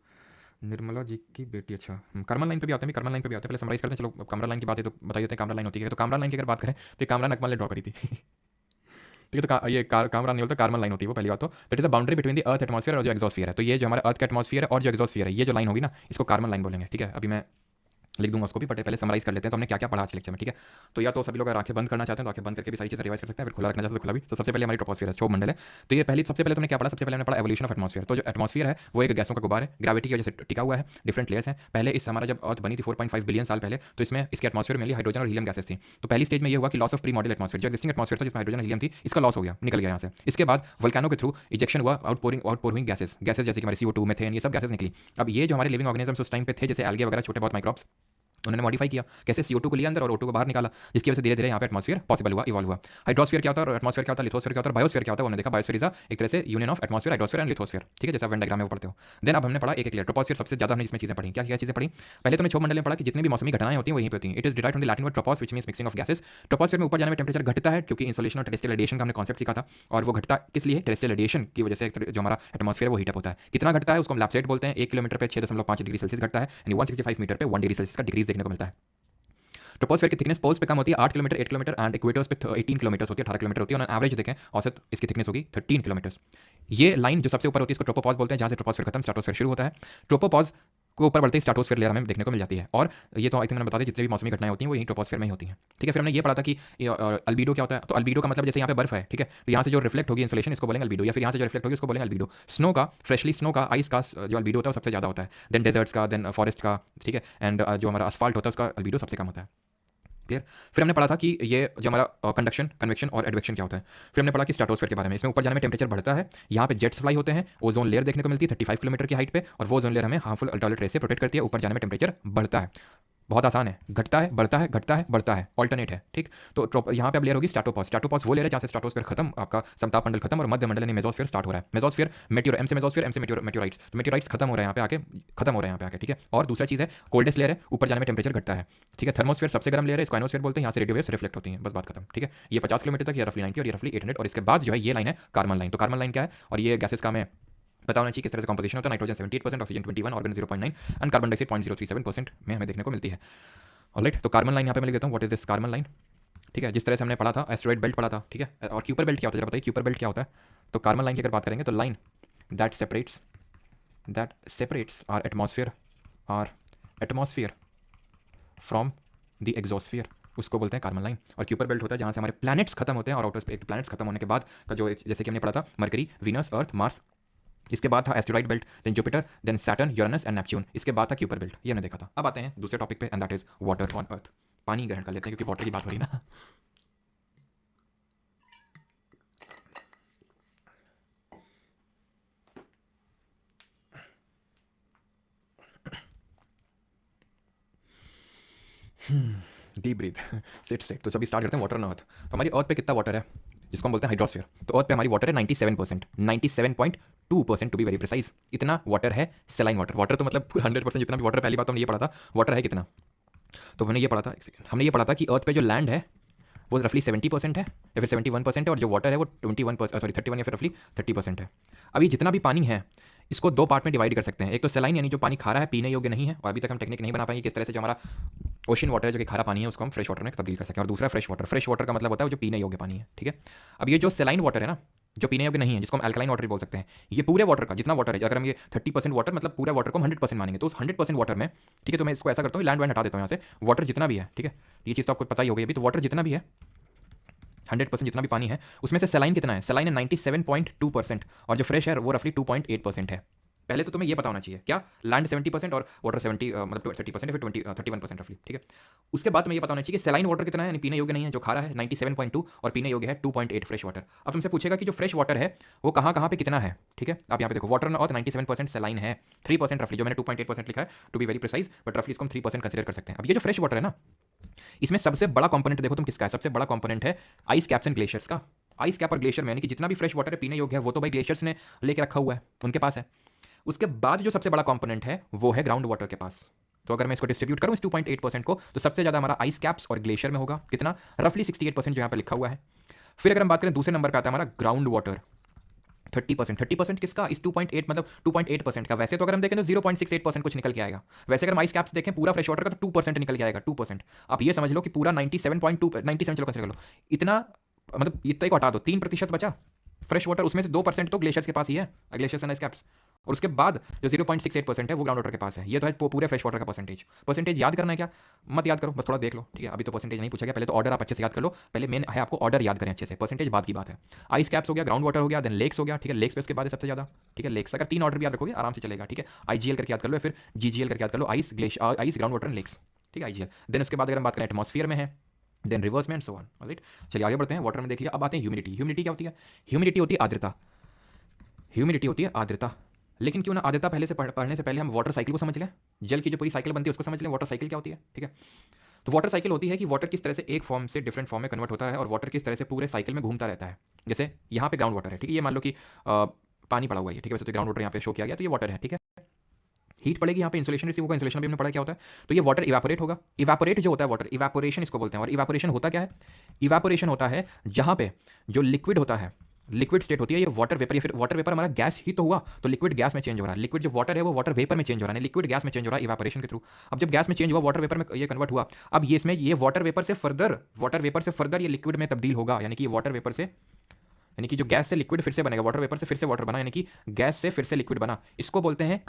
निर्मला जी की बेटी। अच्छा, कामरान लाइन पे भी आते हैं, कामरान लाइन पे भी आते हैं। पहले समराइज करते हैं, चलो कामरान लाइन की बात है तो बता देते हैं कामरान लाइन होती है। तो कामरान लाइन की अगर बात करें तो कामरान अकमल ने ड्रॉ करी थी। ठीक है, तो ये कामरान नहीं बोलता, कार्बन लाइन होती है वो, पहली बात तो। It is the boundary between the earth atmosphere और जो एक्सोस्फीयर है। तो ये जो हमारा अर्थ का एटमॉस्फेयर है और जो एक्सोस्फीयर है, ये जो लाइन होगी ना, इसको कार्बन लाइन बोलेंगे। ठीक है, अभी मैं लिख दूंगा उसको भी, बट पहले समराइज कर लेते हैं। तो हमने क्या क्या पढ़ा आज लेक्चर में? ठीक है, तो या तो सभी लोग अगर आंखें बंद करना चाहते हैं तो आंखें बंद करके भी सारी चीजें रिवाइज कर सकते हैं, फिर खुला रखना चाहते हैं तो खुला भी। तो सबसे पहले हमारी ट्रोपोस्फीयर है, क्षोभ मंडल है। तो ये पहली, सबसे पहले तुमने क्या पढ़ा? सबसे पहले हमने पढ़ा एवोल्यूशन ऑफ एटमॉस्फेयर। तो जो एटमॉस्फेयर है वो एक गैसों का गुबार है, ग्रेविटी की वजह से टिका हुआ है, डिफरेंट लेयर्स हैं। पहले इस हमारा जब अर्थ बनी थी 4.5 बिलियन साल पहले, तो इसमें इसके एटमॉस्फेयर में हाइड्रोजन और हीलियम गैसेस थी। तो पहली स्टेज में ये हुआ कि loss of pre model atmosphere, जो एक्जिस्टिंग एटमॉस्फेयर था जिसमें हाइड्रोजन हीलियम थी, इसका लॉस हो गया, निकल गया यहाँ से। इसके बाद वोल्केनो के थ्रू इजेक्शन हुआ, आउटपोरिंग गैसेस जैसे कि हमारे CO2, मीथेन, ये सब गैसेस निकली। अब ये जो हमारे लिविंग ऑर्गेनिजम्स उस टाइम पे थे, जैसे एल्गे वगैरह, छोटे बहुत माइक्रोब्स, उन्होंने मॉडिफाई किया कैसे? CO2 को लिया अंदर और O2 को बाहर निकाला, जिसकी वजह से धीरे धीरे यहाँ पे एटमॉस्फेयर पॉसिबल हुआ, इवॉल्व हुआ। हाइड्रोस्फीयर क्या होता है और एटमॉस्फेयर क्या होता है, लिथोस्फीयर क्या होता है, बायोस्फीयर क्या होता है, उन्होंने देखा बायोस्फीयर इज एक तरह से union of atmosphere, hydrosphere and lithosphere. ठीक है, जैसे आप वेन डायग्राम में पढ़ते हो। देन अब हमने पढ़ा एक लेयर ट्रोपोस्फीयर, सबसे ज्यादा हमने इसमें चीजें पढ़ी। क्या क्या चीजें पढ़ी? पहले तो हमने क्षोभ मंडल में पढ़ा कि जितनी भी मौसमी घटनाएं होती हैं वहीं पे होती हैं। It is derived from the Latin word tropos which means mixing of gases. Troposphere में ऊपर जाने में टेम्परेचर घटता है क्योंकि इंसोलेशन और टेरेस्ट्रियल रेडिएशन का हमने कॉन्सेप्ट सीखा था, और वो घटता किस लिए? टेरेस्ट्रियल रेडिएशन की वजह से जो हमारा एटमॉस्फेयर वो हीट अप होता है। कितना घटता है उसको हम लैप्सेट बोलते हैं। 1 किलोमीटर पे 6.5 डिग्री सेल्सियस घटता है, यानी 165 मीटर पे 1 डिग्री सेल्सियस का डिक्रीज देखने को मिलता है। ट्रोपोस्फीयर की थिकनेस पोल्स पे कम होती है, 8 किलोमीटर, 8 किलोमीटर, एंड इक्वेटर्स पे 18 किलोमीटर होती है, 18 किलोमीटर होती है। और एवरेज देखें औसत इसकी थिकनेस होगी 13 किलोमीटर। ये लाइन जो सबसे ऊपर होती है इसको ट्रोपोपॉज बोलते हैं, जहाँ से ट्रोपोस्फीयर खत्म, स्ट्रेटोस्फीयर शुरू होता है। ट्रोपोपॉज को ऊपर बढ़ते ही स्ट्रेटोस्फीयर लेयर हमें देखने को मिल जाती है। और ये तो आई थिंक मैंने बता दिया, जितनी भी मौसमी घटनाएं होती हैं वो यही ट्रोपोस्फीयर में ही होती हैं। ठीक है, फिर हमने ये पढ़ा था कि अल्बीडो क्या होता है। तो अल्बीडो का मतलब जैसे यहाँ पे बर्फ है, ठीक है, तो यहाँ से जो रिफ्लेक्ट होगी इंसोलेशन, इसको बोलेंगे अल्बीडो, या फिर यहाँ से जो रिफ्लेक्ट होगी उसको बोलेंगे अल्बीडो। स्नो का, फ्रेशली स्नो का, आइस का जो अल्बीडो होता है वो सबसे ज़्यादा होता है, देन डेजर्ट्स का, देन फॉरेस्ट का। ठीक है, एंड जो हमारा असफाल्ट होता है उसका अल्बीडो सबसे कम होता है। क्लियर? फिर हमने पढ़ा था कि ये जो हमारा कंडक्शन, कन्वेक्शन और एडवेक्शन क्या होता है। फिर हमने पढ़ा कि स्ट्रेटोस्फीयर के बारे में, इसमें ऊपर जाने में टेम्परेचर बढ़ता है, यहाँ पे जेट्स फ्लाई होते हैं, ओजोन लेयर देखने को मिलती है 35 किलोमीटर की हाइट पे, और वो ओजोन लेयर हमें हार्मफुल अल्ट्रावायलेट रेस से प्रोटेक्ट करती है। ऊपर जाने में टेम्परेचर बढ़ता है, बहुत आसान है, घटता है, बढ़ता है, घटता है, बढ़ता है, ऑल्टरनेट है। ठीक, तो यहाँ पे अब लेयर होगी स्ट्रेटोपॉज। स्ट्रेटोपॉज वो लेयर है जहाँ से स्ट्रेटोस्फीयर खत्म, आपका समताप मंडल खत्म, और मध्य मंडल यानी मेसोस्फीयर स्टार्ट हो रहा है। मेसोस्फीयर मेटियोर, एम से मेटियोराइट्स, तो मेटियोराइट्स खत्म हो रहे हैं यहाँ पे आके, खत्म हो रहे हैं यहाँ पे आके। ठीक है, और दूसरा चीज़ है कोल्डेस्ट लेयर है, ऊपर जाने में टेम्परेचर घटता है। ठीक है, थर्मोस्फीयर सबसे गर्म लेयर है, इसको आयनोस्फीयर बोलते हैं, यहाँ से रेडियो वेव्स रिफ्लेक्ट होती हैं, बस बात खत्म। ठीक है, ये 50 किलोमीटर तक, ये रफली 90 और ये रफली 800, और इसके बाद जो है ये लाइन है कार्बन लाइन। तो कार्बन लाइन क्या है और ये गैसेस का हमें पता होना चाहिए किस तरह से कंपोजिशन होता है। Nitrogen 78%, oxygen 21, organ 0.9 and carbon dioxide 0.037% में हमें देखने को मिलती है। ऑलराइट, तो कार्बन लाइन यहाँ पे मैं लिख देता हूँ, what is this carbon line. ठीक है, जिस तरह से हमने पढ़ा था एस्टेरॉयड बेल्ट पढ़ा था। ठीक है, और क्यूपर बेल्ट क्या होता है जरा बताइए, क्यूपर बेल्ट क्या होता है। तो कार्बन लाइन की अगर बात करेंगे तो line that separates are atmosphere from the exosphere, उसको बोलते हैं कार्बन लाइन। और क्यूपर बेल्ट होता है जहाँ से हमारे प्लैनेट्स खत्म होते हैं और आउटर स्पेस प्लैनेट्स खत्म होने के बाद का जो, जैसे कि हमने पढ़ा था, मरकरी, वीनस, अर्थ, मार्स। इसके बाद था asteroid belt, then Jupiter, then Saturn, Uranus and Neptune. इसके बाद था क्यूपर बेल्ट, ये हमने देखा था। अब आते हैं दूसरे टॉपिक पे and that is water on earth. पानी ग्रहण कर लेते हैं क्योंकि वाटर की बात हो रही ना। Deep breath, sit state. तो सभी स्टार्ट करते हैं वाटर ऑन अर्थ। तो हमारी अर्थ पे कितना वाटर है, जिसको हम बोलते हैं हाइड्रोस्फीयर। तो अर्थ पे हमारी वाटर है 97%, 97.2% टू बी वेरी प्रिसाइज। इतना वाटर है सेलाइन वाटर। वाटर तो मतलब 100% जितना भी वाटर, पहली बात तो हमने ये पढ़ा था वाटर है कितना। तो हमने ये पढ़ा था, एक सेकंड, हमने ये पढ़ा था कि अर्थ पे जो लैंड है वो रफली 70% है या फिर 71% है, और जो वाटर है वो 21%, सॉरी 31 या फिर रफली 30% है। अभी जितना भी पानी है इसको दो पार्ट में डिवाइड कर सकते हैं। एक तो सेलाइन यानी जो पानी खारा है, पीने योग्य नहीं है, और अभी तक हम टेक्निक नहीं बना पाएंगे किस तरह से जो हमारा ओशन वाटर है जो कि खारा पानी है उसको हम फ्रेश वाटर में तब्दील कर सकते हैं। और दूसरा फ्रेश वाटर। फ्रेश वाटर का मतलब होता है जो पीने योग्य पानी है, ठीक है। अब ये जो सेलाइन वाटर है ना, जो पीने योग्य नहीं है, जिसको हम अल्कलाइन वाटर भी बोल सकते हैं, ये पूरे वाटर का जितना वाटर है, अगर हम ये 30% वाटर मतलब पूरे वाटर को हम 100% मानेंगे, तो उस 100% वाटर में, ठीक है, तो मैं इसको ऐसा करता हूँ, लैंड वैंड हटा देता हूँ यहाँ से, वाटर जितना भी है, ठीक है, ये चीज़ तो आपको पता ही होगी अभी। तो वाटर जितना भी है 100% जितना भी पानी है उसमें से सेलाइन कितना है, सेलाइन है 97.2%, और जो फ्रेश है वो रफली 2.8% है। पहले तो तुम्हें ये पता होना चाहिए क्या, लैंड 70% और वाटर 70 मतलब 30% फिर 31% रफली, ठीक है। उसके बाद तुम्हें ये पता होना चाहिए कि सेलाइन वाटर कितना है, यानी पीने योग्य नहीं है, जो खारा है 97.2 और पीने योग्य है 2.8 फ्रेश वाटर। अब तुमसे पूछेगा कि जो फ्रेश वाटर है वो कहाँ कहाँ पे कितना है, ठीक है। आप यहाँ पे देखो वाटर और 97% सेलाइन है, 3% रफली, जो मैंने 2.8% लिखा है to be very precise, but रफली इसको हम 3% कंसिडर कर सकते हैं। अब ये जो फ्रेश वाटर है ना, इसमें सबसे बड़ा कंपोनेंट देखो तुम किसका है, सबसे बड़ा कंपोनेंट है आइस कैप्स एंड ग्लेशियर्स का। आइस कैप और ग्लेशियर में यानी कि जितना भी फ्रेश वाटर है पीने योग्य है वो तो भाई ग्लेशियर्स ने लेके रखा हुआ है, उनके पास है। उसके बाद जो सबसे बड़ा कंपोनेंट है वो है ग्राउंड वाटर के पास। तो अगर मैं इसको डिस्ट्रीब्यूट करूं इस 2.8% को, तो सबसे ज़्यादा हमारा आइस कैप्स और ग्लेशियर में होगा, कितना, रफली 68% जो यहाँ पे लिखा हुआ है। फिर अगर हम बात करें दूसरे नंबर पे आता है हमारा ग्राउंड वाटर, 30%। 30% किसका, इस 2.8 मतलब 2.8% का। वैसे तो अगर हम देखें तो 0.68% कुछ निकल के आएगा। वैसे अगर हम आइस कैप्स देखें पूरा फ्रेश वाटर का तो 2% निकल के आएगा, 2%। आप ये समझ लो कि पूरा 97.2, चलो कंसिडर कर लो, इतना मतलब इतना को हटा दो, 3% बचा फ्रेश वाटर, उसमें से 2% तो ग्लेशियर्स के पास ही है, ग्लेशियर्स एंड आइस कैप्स। और उसके बाद जो 0.68% है वो ग्राउंड वाटर के पास है। ये तो है पूरे फ्रेश वाटर का परसेंटेज याद करना है क्या, मत याद करो, बस थोड़ा देख लो, ठीक है। अभी तो परसेंटेज नहीं पूछा गया, पहले तो ऑर्डर आप अच्छे से याद कर लो, पहले मेन है आपको ऑर्डर याद करें अच्छे से, परसेंटेज बाद की बात है। आइस कैप्स हो गया, ग्राउंड वाटर हो गया, देन लेक्स हो गया, ठीक है। लेक्स पे उसके बाद है सबसे ज़्यादा, ठीक है। लेक्स अगर 3 ऑर्डर भी याद रखोगे आराम से चलेगा, ठीक है। IGL करके याद कर लो, फिर GGL करके याद कर लो, ice ground water and lakes, ठीक है, IGL। देन उसके बाद अगर हम बात करें एटमॉस्फेयर में है, देन रिवर्स में एंड सो ऑन, राइट। चलिए आगे बढ़ते हैं, वाटर में देख लिया। अब आते हैं ह्यूमिडिटी। ह्यूमिडिटी क्या होती है, ह्यूमिडिटी होती है आर्द्रता। ह्यूमिडिटी होती है आर्द्रता। लेकिन क्यों ना आर्द्रता पहले से पढ़ने से पहले हम वाटर साइकिल को समझ लें, जल की जो पूरी साइकिल बनती है उसको समझ लें, वाटर साइकिल क्या होती है, ठीक है। तो वाटर साइकिल होती है कि वाटर किस तरह से एक फॉर्म से डिफरेंट फॉर्म में कन्वर्ट होता है और वाटर किस तरह से पूरे साइकिल में घूमता रहता है। जैसे यहाँ पे ग्राउंड वाटर है, ठीक है, ये मान लो कि पानी पड़ा हुआ है, ठीक है। वैसे तो ग्राउंड वाटर यहाँ पे शो किया गया, तो ये वाटर है, ठीक है। हीट पड़ेगी यहाँ पे, इंसुलेशन रिसीव होगा, इंसुलेशन भी हमने पढ़ा क्या होता है। तो ये वाटर इवापोरेट होगा, इवापोरेट जो होता है वाटर, इवापोरेशन इसको बोलते हैं। और इवापोरेशन होता क्या है, इवापोरेशन होता है जहाँ पे जो लिक्विड होता है, लिक्विड स्टेट होती है, ये वाटर वेपर, या फिर वाटर वेपर हमारा गैस ही तो हुआ, तो लिक्विड गैस में चेंज हो रहा है। लिक्विड जो वाटर है वो वाटर वेपर में चेंज हो रहा है, लिक्विड गैस में चेंज हो रहा है इवापोरेशन के थ्रू। अब जब गैस में चेंज हुआ, वाटर वेपर में ये कन्वर्ट हुआ, अब ये इसमें ये वाटर वेपर से फर्दर ये लिक्विड में तब्दील होगा, यानी कि वाटर वेपर से, यानी कि जो गैस से लिक्विड फिर से बनेगा, वाटर वेपर से फिर से वाटर बना, यानी कि गैस से फिर से लिक्विड बना, इसको बोलते हैं